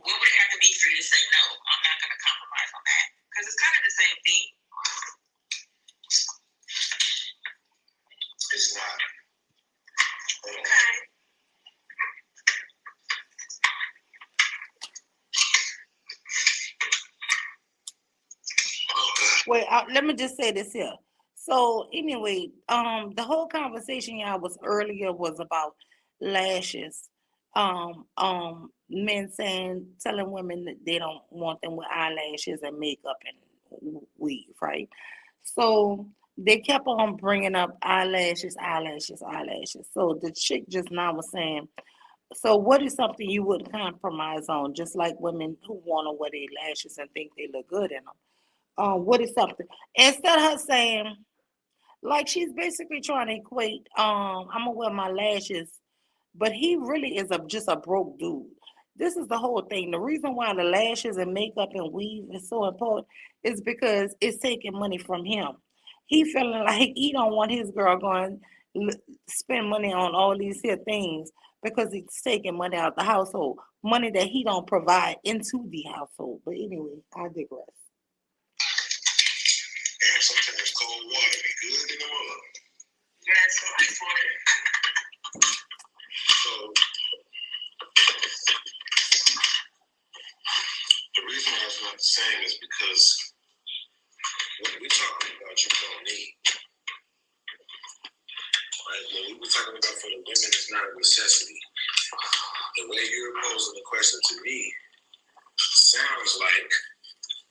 S3: What would it have to be for you to say, no, I'm not going to compromise on that? Because it's kind of the same thing.
S2: It's not.
S3: Okay.
S1: Wait, let me just say this here. So anyway, the whole conversation y'all was earlier was about lashes. Men telling women that they don't want them with eyelashes and makeup and weave, right? So they kept on bringing up eyelashes. So the chick just now was saying, so what is something you would compromise on? Just like women who want to wear their lashes and think they look good in them. What is something? Instead of her saying, like she's basically trying to equate, I'm gonna wear my lashes, but he really is just a broke dude. This is the whole thing. The reason why the lashes and makeup and weave is so important is because it's taking money from him. He feeling like he don't want his girl going spend money on all these here things because it's taking money out the household, money that he don't provide into the household. But anyway, I digress.
S2: And sometimes cold water be good in the mug.
S3: Yes, ice water.
S2: So the reason why it's not the same is because what we're talking about, you don't need. Right? What we're talking about for the women is not a necessity. The way you're posing the question to me sounds like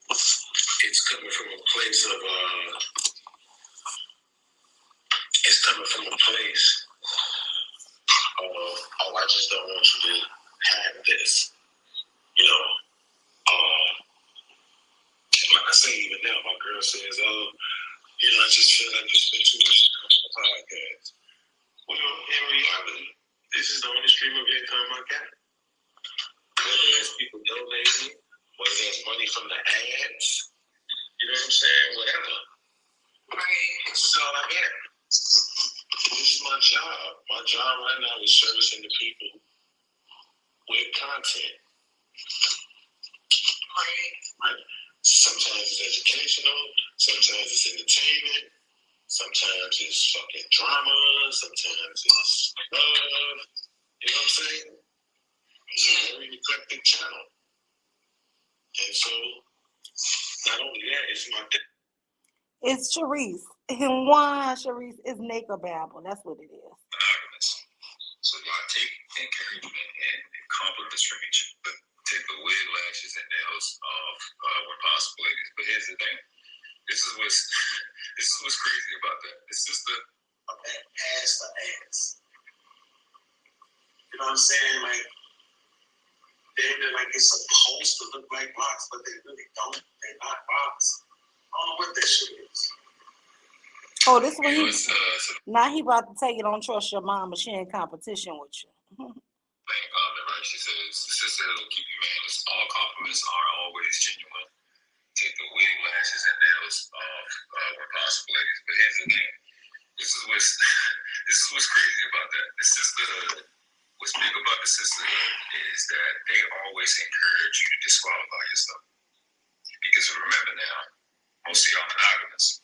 S2: it's coming from a place of oh, I just don't want you to have this. You know, like I say, even now, my girl says, oh, you know, I just feel like you spend too much time on the podcast. Well, in reality, this is the only stream of income I got. Whether it's people donating, whether it's money from the ads, you know what I'm saying? Whatever.
S3: Right.
S2: This is all I get. This is my job. My job right now is servicing the people with content. Right. Sometimes it's educational, sometimes it's entertainment, sometimes it's fucking drama, sometimes it's love. You know what I'm saying? It's a very eclectic channel. And so, not only that, it's my thing.
S1: It's Sharice. And why Sharice is Naked Babble. That's what it is.
S4: So y'all take encouragement and compliments from each other. Take the wig, lashes, and nails off when possible, ladies. But here's the thing. This is what's crazy about that. It's just the
S2: ass to ass. You know what I'm saying? Like, they're like it's supposed to look like box, but they really don't. They're not box. I don't know what that shit is.
S1: Oh, this one now he about to take it. Don't trust your mama. She in competition with you.
S4: Right? She says the sisterhood will keep you man. It's All compliments aren't always genuine. Take the wig, lashes, and nails off when possible, ladies. But here's the thing. This is what's crazy about that. The sisterhood, what's big about the sisterhood is that they always encourage you to disqualify yourself. Because remember now, most of y'all monogamous.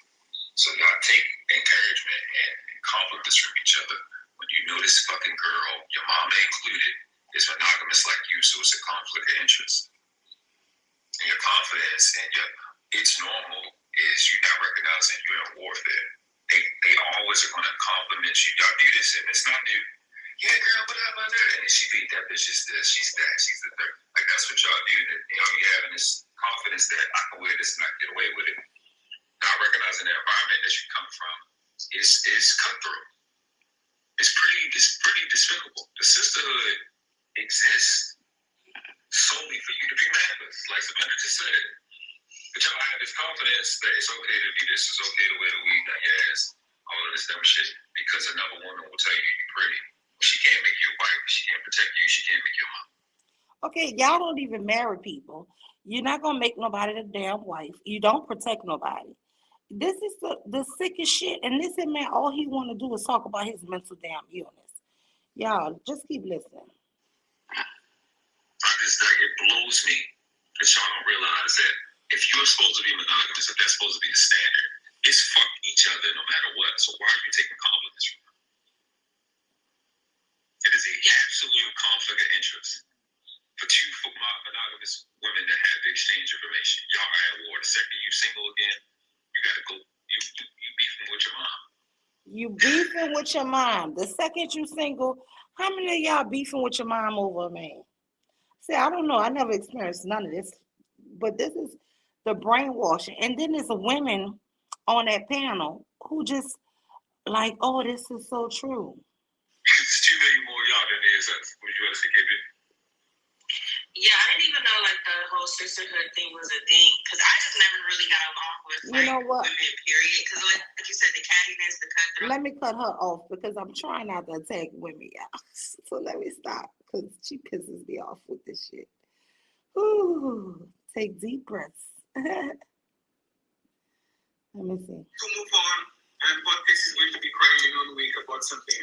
S4: So y'all take encouragement and compliments from each other. When you know this fucking girl, your mama included, is monogamous like you, so it's a conflict of interest. And your confidence and it's normal is you not recognizing you're in warfare. They always are going to compliment you. Y'all do this and it's not new. Yeah, girl, what about that? And she beat that bitch is this, she's that, she's the third. Like that's what y'all do. And y'all be having this confidence that I can wear this and I can get away with it. Not recognizing the environment that you come from is cutthroat. It's pretty despicable. The sisterhood exists solely for you to be monogamous, like Samantha just said. But y'all have this confidence that it's okay to be this, it's okay to wear the weed down your ass, all of this dumb shit, because another woman will tell you you're pretty. She can't make you a wife, she can't protect you, she can't make you a mom.
S1: Okay, y'all don't even marry people. You're not gonna make nobody the damn wife. You don't protect nobody. This is the sickest shit. And this man, all he want to do is talk about his mental damn illness. Y'all, just keep listening.
S4: It blows me that y'all don't realize that if you're supposed to be monogamous, if that's supposed to be the standard, it's fuck each other no matter what. So why are you taking compliments from them? It is an absolute conflict of interest for two monogamous women to have to exchange information. Y'all are at war. The second you single again, you gotta go. You beefing with your mom.
S1: You beefing with your mom. The second you single, how many of y'all beefing with your mom over a man? See, I don't know. I never experienced none of this, but this is the brainwashing. And then there's women on that panel who just like, oh, this is so true.
S4: Because there's too many more y'all than there is us. What you want to say, KB?
S3: Yeah, I didn't even know like the whole sisterhood thing was a thing because I just never really got along with women, period. Because like you said, the cattiness, the cutthroat.
S1: Let me cut her off because I'm trying not to attack women, y'all. So let me stop because she pisses me off with this shit. Ooh, take deep breaths. Let me see.
S2: To move on, and podcast is going to be crying on the week about something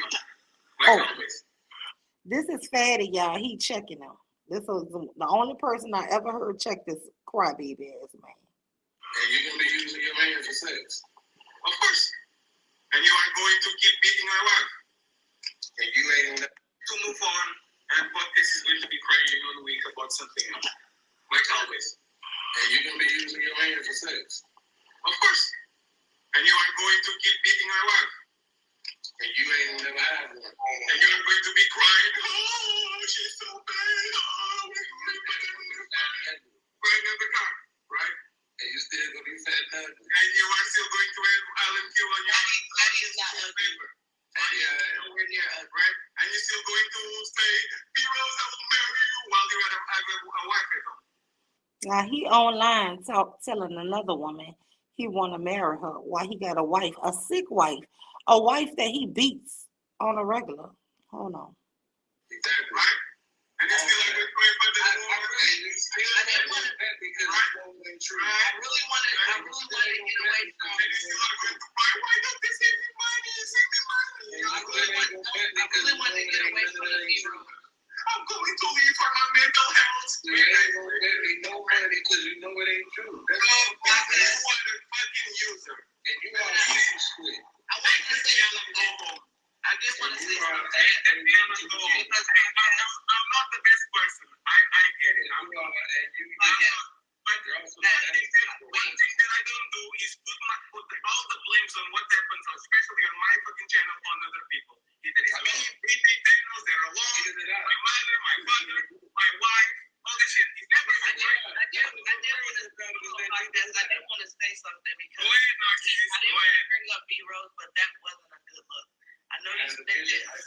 S2: else.
S1: This is Fatty, y'all. He checking out. This was the only person I ever heard check this crybaby ass man.
S2: And you're going to be using your man for sex? Of course. And you are going to keep beating my wife. And you ain't to move on, and podcast is going to be crying on the week about something else. Like always. And you're going to be using your man for sex? Of course. And you are going to keep beating my wife. And you ain't never had one. And you're going to be crying, oh, she's so bad. Oh, crying in the car, right? And you're still going to be fat now. And you are still going to have LMQ on your paper. Nowhere near us, right? And you're still going to say, B-Rose, I will marry you while you have a wife at home.
S1: Now he online telling another woman he want to marry her while he got a wife, a sick wife, a wife that he beats on a regular. Hold on.
S2: Exactly, right? And it's still like we're praying for this woman. I didn't want it because it's true. I really wanted to get away from it. And it's still like we're crying, why don't they send me money? Send me money. I really wanted to get away from the hero. I'm going to leave for my mental health. You ain't going to get me no money because you know it ain't true. I just want a fucking user. And you want to quit. I want to say go home. I just want to say something. Because I'm not the best person. I get it. I'm not. But one thing that I don't do is put all the blames on what happens, especially on my fucking channel, on other people. Either it's me, Pete, Daniels, they're alone, my mother, my father, my wife, all this shit. It's never right. I did want to say something because I didn't want to bring up B-Rose, but that wasn't a good look. I know you said it. I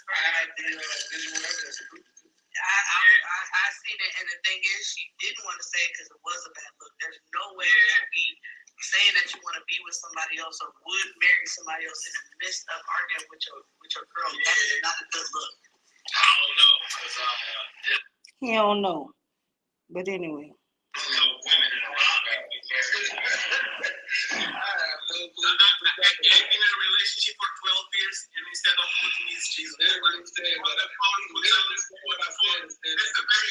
S2: seen it, and the thing is, she didn't want to say it because it was a bad look. There's no way to be saying that you want to be with somebody else or would marry somebody else in the midst of arguing with your girl. That is not a good look. I don't know, because
S1: He don't know. But anyway.
S2: I've been in a relationship for 12 years, and instead of putting his cheese, that's a very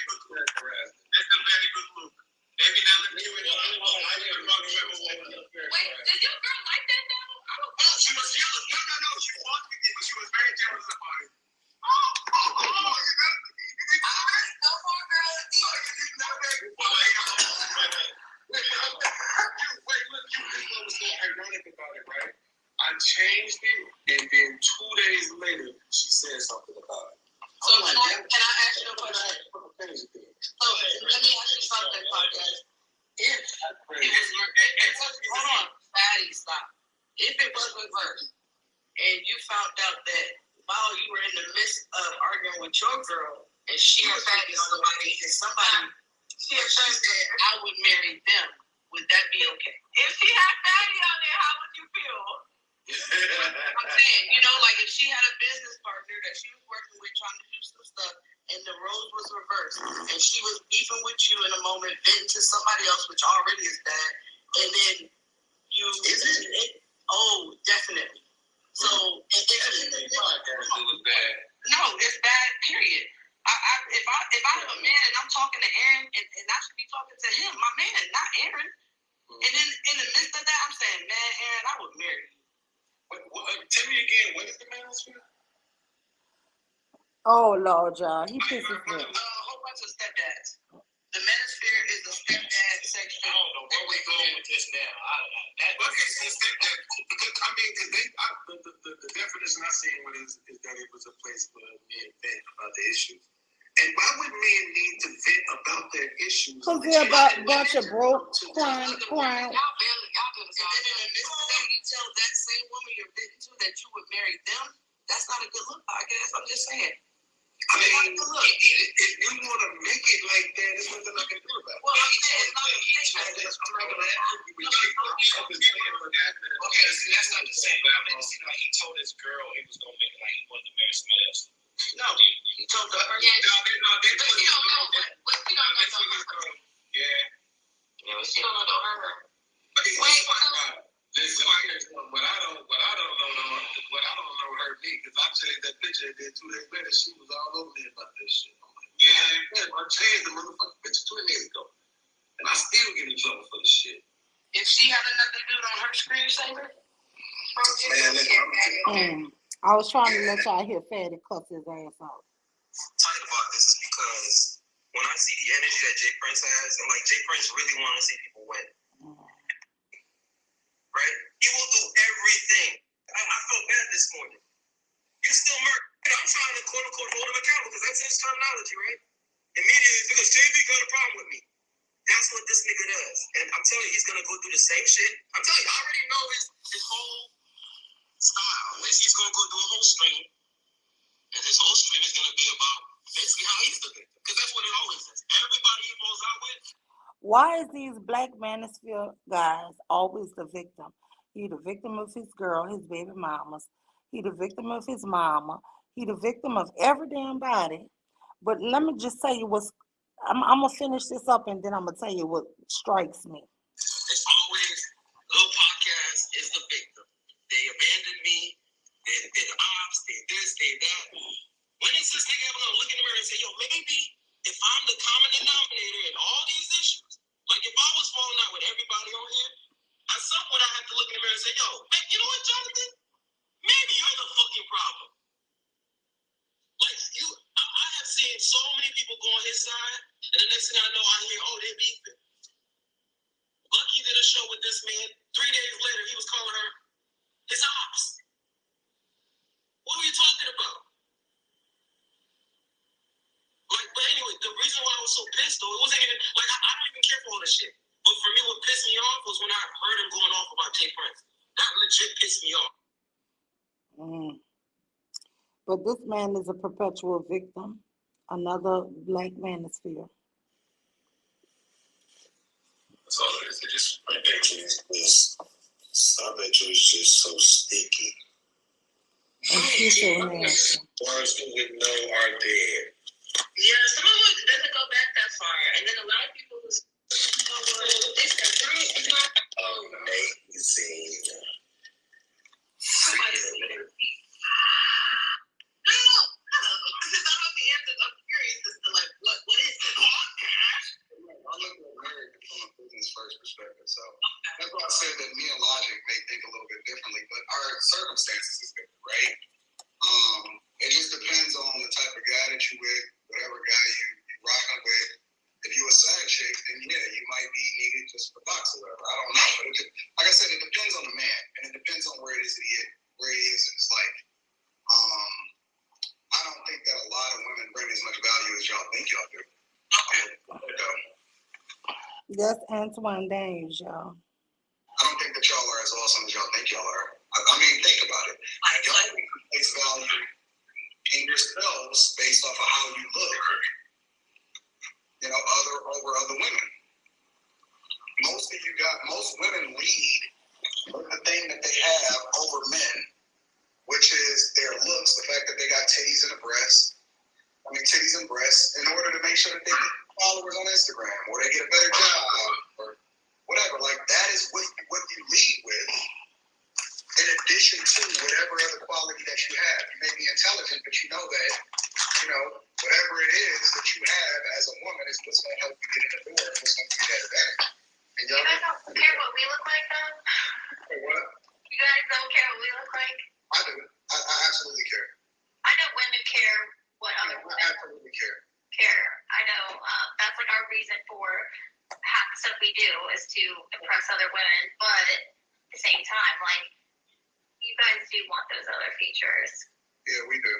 S2: good look. That's a very good look. Every now and then,
S3: Wait, did your girl like that though?
S2: Oh, she was jealous. No. She fought with me, but she was very jealous about it. Ironic about it, right? I changed it, and then 2 days later, she said something about it.
S3: So can I ask you a question? Let me ask you something, podcast. If it was, hold on, Fatty, stop. If it was reversed, and you found out that while you were in the midst of arguing with your girl, and she offended somebody, and she said, I would marry them, would that be okay? If she had Fatty out there, how would you feel? I'm saying, like if she had a business partner that she was working with, trying to do some stuff, and the roles was reversed, and she was beefing with you in a moment, venting to somebody else, which already is bad, and then you, definitely. So, it was bad. No, it's bad, period. If I have a man and I'm talking to Aaron, and I should be talking to him, my man, not Aaron. And then in the midst of that, I'm saying, man, Aaron, I would marry you.
S2: Tell me again, what is the manosphere?
S1: Oh, Lord, y'all. He pisses me.
S3: A whole bunch of stepdads. The manosphere is the stepdad section.
S2: I don't know where we're going with this now. The definition I seen is that it was a place for men to vent about the issues. And why would men need to vent about their issues?
S1: Because they're about a bunch of broke, crying.
S3: And then in the midst of that, you tell that same woman you're venting to that you would marry them. That's not a good look, I guess. I'm just saying.
S2: I mean, if you want to make it like that, there's nothing I can do about it.
S3: Well, I'm saying it's not a thing.
S2: I'm not going to argue with you. Okay, see, that's not the same. Like he told his girl he was going to make it like he wanted to marry somebody else.
S3: No, he told her.
S2: Yeah, they
S3: but she don't know. But she don't know.
S2: Yeah,
S3: she don't know her.
S2: Listen, what I don't know hurt me because I changed that picture and then 2 days later she was all over me about this shit. I'm like, I changed the motherfucking picture 2 days ago, and I still get in trouble for this shit.
S3: If she had another dude on her screensaver,
S1: I was trying to let y'all hear Fatty cuss his ass out.
S2: Talking about this is because when I see the energy that Jay Prince has, and like Jay Prince really want to see people win. Right? You will do everything. I felt bad this morning. You still murder. I'm trying to quote unquote hold him accountable because that's his terminology, right? Immediately because JB got a problem with me. That's what this nigga does. And I'm telling you, he's gonna go through the same shit. I'm telling you, I already know his whole style. He's gonna go do a whole stream. And his whole stream is gonna be about basically how he's the victim. Because that's what it always is. Everybody he falls out with.
S1: Why is these black manosphere guys always the victim? He the victim of his girl, his baby mamas. He the victim of his mama. He the victim of every damn body. But let me just tell you what's, I'm going to finish this up and then I'm going to tell you what strikes me.
S2: It's always, Little Podcast is the victim. They abandoned me. They're the ops. They're this, they're that. When is this nigga ever going to look in the mirror and say, yo, maybe if I'm the common denominator in all these issues, like if I was falling out with everybody on here, at some point I have to look in the mirror and say, yo, man, you know what, Jonathan? Maybe you're the fucking problem. Like, I have seen so many people go on his side, and the next thing I know, I hear, oh, they're beefing. Lucky did a show with this man. 3 days later, he was calling her his ops. What were you talking about? Like, but anyway, the reason why I was so pissed, though, it wasn't even, like, I don't even care for all this shit. But for me, what pissed me off was when I heard him going off about Jay Prince. That legit pissed me off.
S1: But this man is a perpetual victim. Another black manosphere.
S2: That's all it is. It just, I bet you it's just so sticky.
S1: And she's so nasty.
S2: Ones who we know are dead.
S3: Yeah, some of it doesn't go back that far, and then a lot of people who say, "Oh, well, this and that," it's not
S2: amazing.
S3: somebody say their piece. No, because I don't have the answers. I'm curious as to like what is it?
S5: I look at marriage from a business first perspective, so that's why I said that me and Logic may think a little bit differently, but our circumstances is different, right? It just depends on the type of guy that you with, whatever guy you rocking with. If you a side chick, then yeah, you might be needed just for bucks or whatever. I don't know, but like I said, it depends on the man, and it depends on where it is that where he is in his life. I don't think that a lot of women bring as much value as y'all think y'all do.
S1: That's Antoine Daniels, y'all.
S5: I don't think that y'all are as awesome as y'all think y'all are. I mean, think about it. Y'all place value in yourselves based off of how you look, over other women. Most women lead with the thing that they have over men, which is their looks, the fact that they got titties and breasts, in order to make sure that they get followers on Instagram or they get a better job or whatever. Like that is what you lead with. In addition to whatever other quality that you have, you may be intelligent, but you know that, whatever it is that you have as a woman is what's going to help you get in the door and what's going to get that advantage. And
S3: you guys don't care what we look like, though?
S5: What?
S3: You guys don't care what we look like?
S5: I do. I absolutely care.
S3: I know women care what other women
S5: absolutely care.
S3: I know that's like our reason for half the stuff we do is to impress other women, but at the same time, like, you guys do want those other features.
S5: Yeah, we do.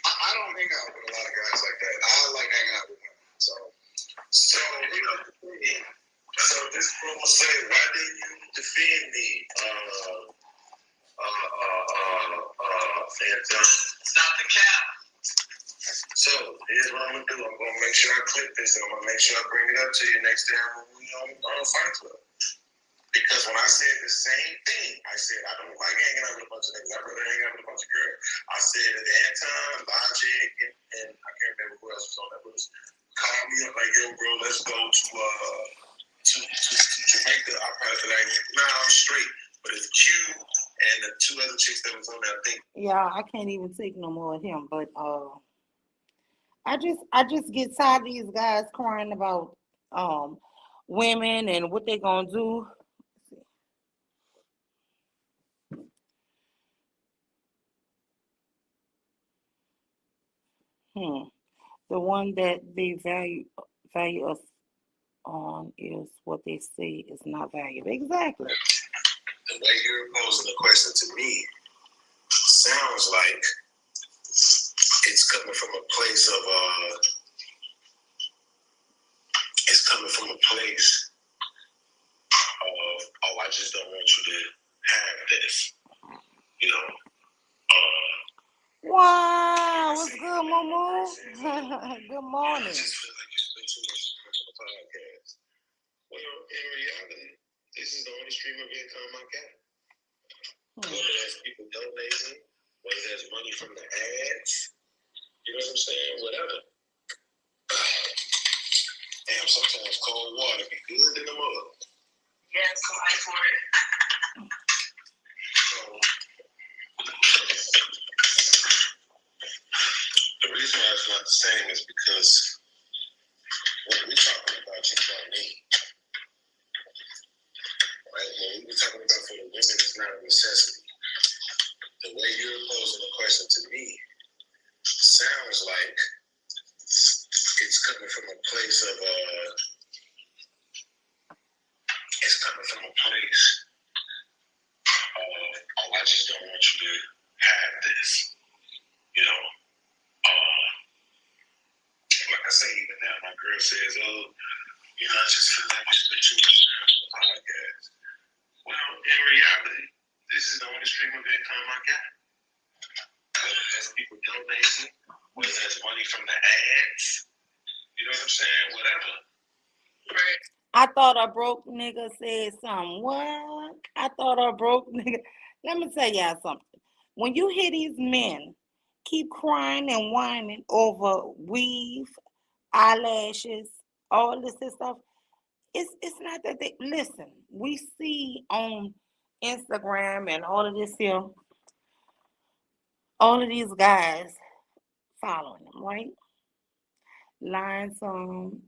S5: I don't hang out with a lot of guys like that. I like hanging out with women. So
S2: this girl will say, why didn't you defend me?
S3: Stop the cap.
S2: So here's what I'm gonna do. I'm gonna make sure I clip this, and I'm gonna make sure I bring it up to you next time when we on Fight Club. Because when I said the same thing, I said I don't like hanging out with a bunch of niggas. I'd rather hang out with a bunch of girls. I said at that time, Logic and I can't remember who else was on that list. Call me up like, yo, bro, let's go to Jamaica. I probably like, nah, I'm straight. But it's Q and the two other chicks that was on that thing.
S1: Yeah, I can't even take no more of him. But I just get tired of these guys crying about women and what they gonna do. The one that they value us on is what they say is not valuable. Exactly.
S2: The way you're posing the question to me sounds like it's coming from a place of I just don't want you to have this,
S1: Wow, what's good, Momo? Good morning.
S2: I just feel like you spend too much time on the podcast. Well, in reality, this is the only stream of income I got. Whether that's people donating, whether that's money from the ads, you know what I'm saying? Whatever. Damn, sometimes cold water be good in the mud.
S3: Yeah, some ice water.
S2: The reason why it's not the same is because when we're talking about you about me, right? When we're talking about for the women, it's not a necessity. The way you're posing the question to me sounds like it's coming from a place of I just don't want you to have this, like I say, even now, my girl says, I just feel like we spend too much time on the podcast. Well, in reality, this is the only stream of income I got. Whether that's people donating, whether that's money from the ads, you know what I'm saying? Whatever. Right.
S1: I thought a broke nigga said something. What? I thought a broke nigga. Let me tell y'all something. When you hear these men keep crying and whining over weave, eyelashes, all this stuff. It's not that they listen. We see on Instagram and all of this here, all of these guys following them, right? Lying some,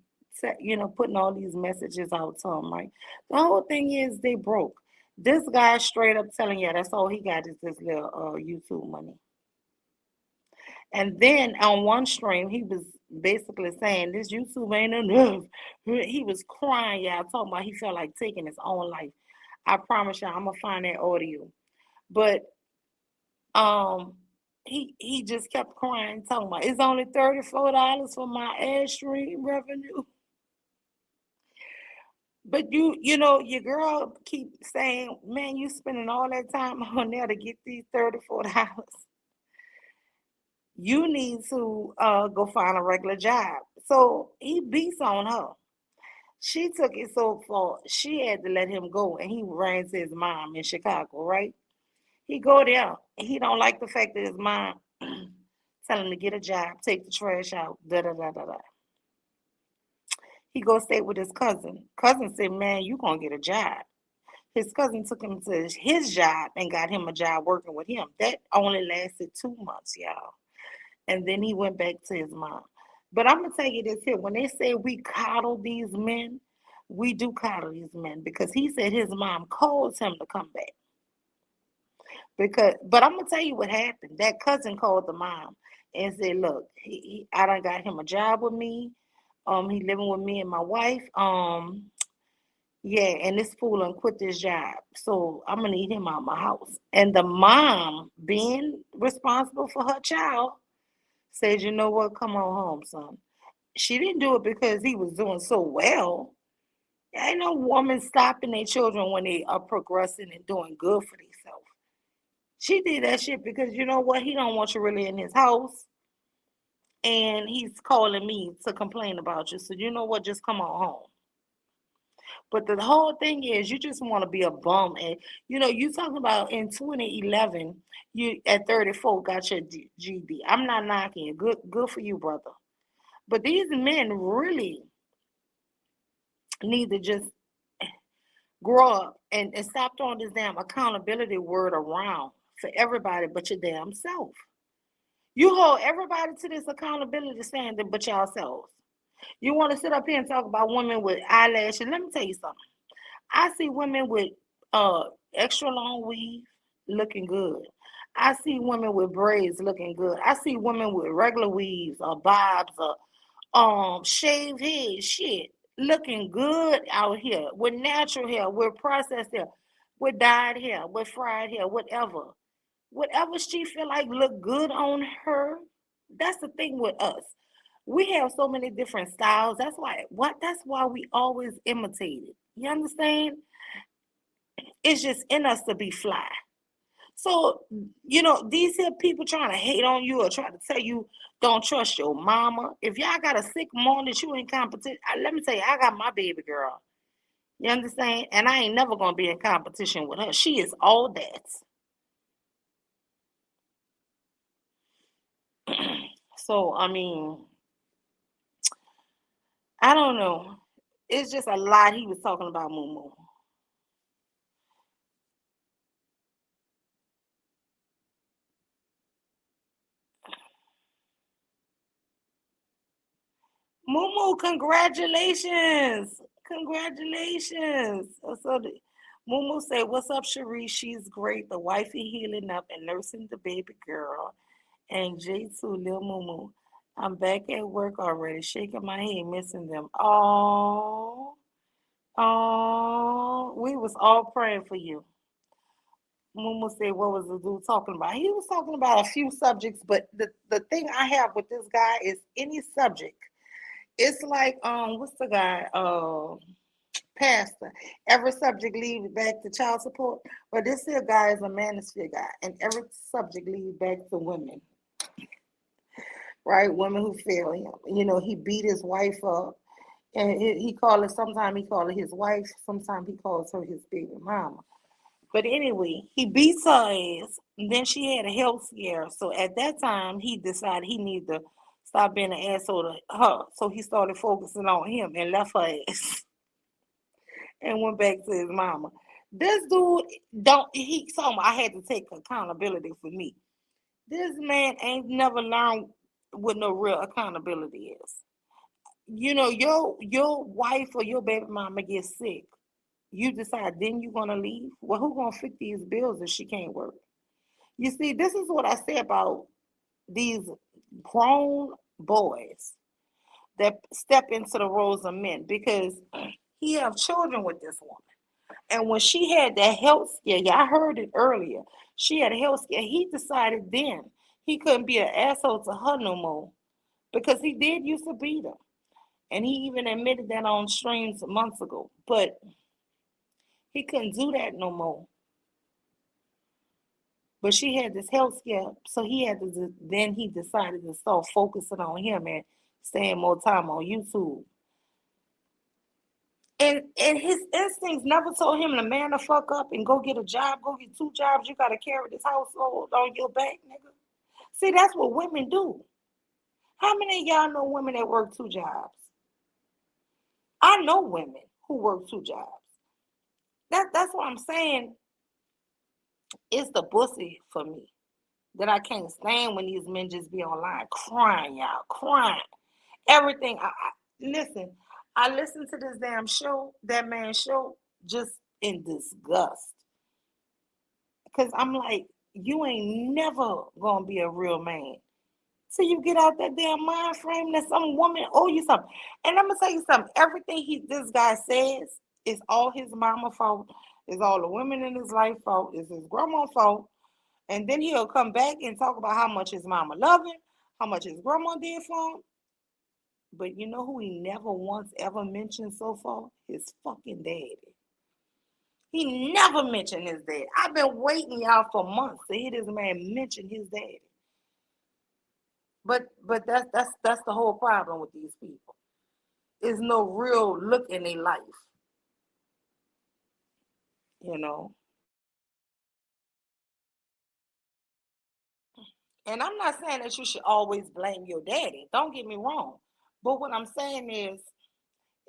S1: putting all these messages out to them, right? The whole thing is they broke. This guy straight up telling you that's all he got is this little YouTube money. And then on one stream, he was basically saying this YouTube ain't enough. He was crying, y'all, talking about he felt like taking his own life. I promise y'all, I'm gonna find that audio. But um, he just kept crying, talking about it's only $34 for my ad stream revenue. But your girl keep saying, man, you spending all that time on there to get these $34. You need to go find a regular job. So he beats on her. She took it so far, she had to let him go, and he ran to his mom in Chicago, right? He go there. He don't like the fact that his mom tell him to get a job, take the trash out, da da da da da. He go stay with his cousin. Cousin said, man, you gonna get a job. His cousin took him to his job and got him a job working with him. That only lasted 2 months, y'all. And then he went back to his mom. But I'm gonna tell you this here: when they say we coddle these men, we do coddle these men because he said his mom calls him to come back. But I'm gonna tell you what happened. That cousin called the mom and said, "Look, I done got him a job with me. He living with me and my wife. Yeah, and this fool done quit this job, so I'm gonna need him out of my house." And the mom, being responsible for her child, said, "You know what? Come on home, son." She didn't do it because he was doing so well. Ain't no woman stopping their children when they are progressing and doing good for themselves. She did that shit because you know what? He don't want you really in his house, and he's calling me to complain about you. So you know what? Just come on home. But the whole thing is, you just want to be a bum, and you talking about in 2011, you at 34 got your GD. I'm not knocking you. Good for you, brother. But these men really need to just grow up and stop throwing this damn accountability word around for everybody but your damn self. You hold everybody to this accountability standard but yourselves. You want to sit up here and talk about women with eyelashes. Let me tell you something. I see women with uh extra long weave looking good. I see women with braids looking good. I see women with regular weaves or bobs or shaved head shit looking good out here with natural hair, with processed hair, with dyed hair, with fried hair, whatever she feel like look good on her. That's the thing with us. We have so many different styles. That's why we always imitate it. You understand? It's just in us to be fly. So, these here people trying to hate on you or try to tell you don't trust your mama. If y'all got a sick mom that you in competition, let me tell you, I got my baby girl. You understand? And I ain't never gonna be in competition with her. She is all that. So I mean, I don't know. It's just a lot he was talking about Moo. Moo, congratulations. Congratulations. Moo said, what's up, Cherie? She's great. The wifey healing up and nursing the baby girl. And J2, Lil Moo. I'm back at work already, shaking my head, missing them. Oh, oh, we was all praying for you. Moo said, what was the dude talking about? He was talking about a few subjects, but the thing I have with this guy is any subject. It's like what's the guy? Pastor. Every subject leads back to child support. But this here guy is a manosphere guy, and every subject leads back to women, right? Women who fail him. He beat his wife up, and he called it. Sometimes he called it his wife. Sometimes he calls her his baby mama. But anyway, he beats her ass. And then she had a health scare. So at that time, he decided he needed to stop being an asshole to her. So he started focusing on him and left her ass and went back to his mama. This dude don't he told me I had to take accountability for me. This man ain't never learned what no real accountability is. You know, your wife or your baby mama gets sick. You decide then you're gonna leave. Well, who gonna fit these bills if she can't work? You see, this is what I say about these grown boys that step into the roles of men because he have children with this woman. And when she had that health scare, yeah, I heard it earlier. She had a health scare. He decided then he couldn't be an asshole to her no more because he did used to beat her. And he even admitted that on streams months ago. But he couldn't do that no more. But she had this health scare, so he had to. Then he decided to start focusing on him and staying more time on YouTube. And his instincts never told him to man the fuck up and go get a job, go get two jobs. You gotta carry this household on your back, nigga. See, that's what women do. How many of y'all know women that work two jobs? I know women who work two jobs. That's what I'm saying. It's the pussy for me that I can't stand when these men just be online crying, y'all, crying. Everything. Listen. I listened to this damn show, that man's show, just in disgust. Cause I'm like, you ain't never gonna be a real man till you get out that damn mind frame that some woman owe you something. And I'm gonna tell you something. Everything this guy says is all his mama fault. Is all the women in his life fault. Is his grandma fault. And then he'll come back and talk about how much his mama loved him, how much his grandma did for him. But you know who he never once ever mentioned so far? His fucking daddy. He never mentioned his dad. I've been waiting y'all for months to hear this man mention his daddy. But that's the whole problem with these people. There's no real look in their life, you know. And I'm not saying that you should always blame your daddy. Don't get me wrong. But what I'm saying is,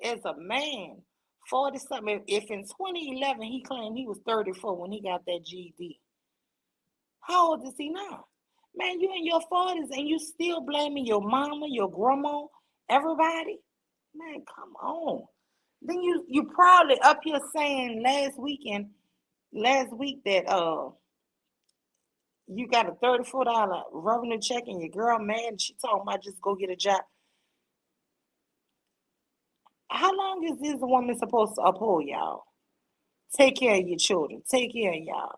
S1: as a man, 40 something, if in 2011 he claimed he was 34 when he got that GED, how old is he now? Man, you in your 40s and you still blaming your mama, your grandma, everybody? Man, come on. Then you probably up here saying last week that you got a $34 revenue check and your girl mad and she talking about just go get a job. How long is this woman supposed to uphold y'all? Take care of your children. Take care of y'all.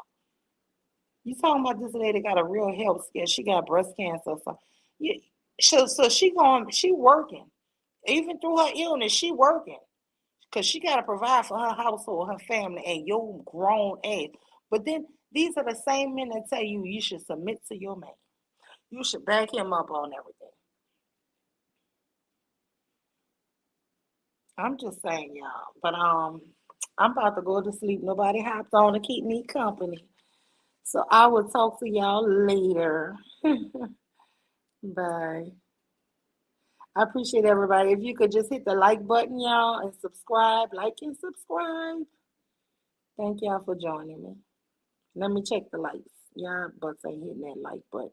S1: You talking about this lady got a real health scare. She got breast cancer. So, you, so she working. Even through her illness, she working. Because she got to provide for her household, her family, and your grown age. But then these are the same men that tell you you should submit to your man. You should back him up on everything. I'm just saying, y'all. But I'm about to go to sleep. Nobody hopped on to keep me company. So I will talk to y'all later. Bye. I appreciate everybody. If you could just hit the like button, y'all, and subscribe, like and subscribe. Thank y'all for joining me. Let me check the likes. Y'all butts ain't hitting that like button.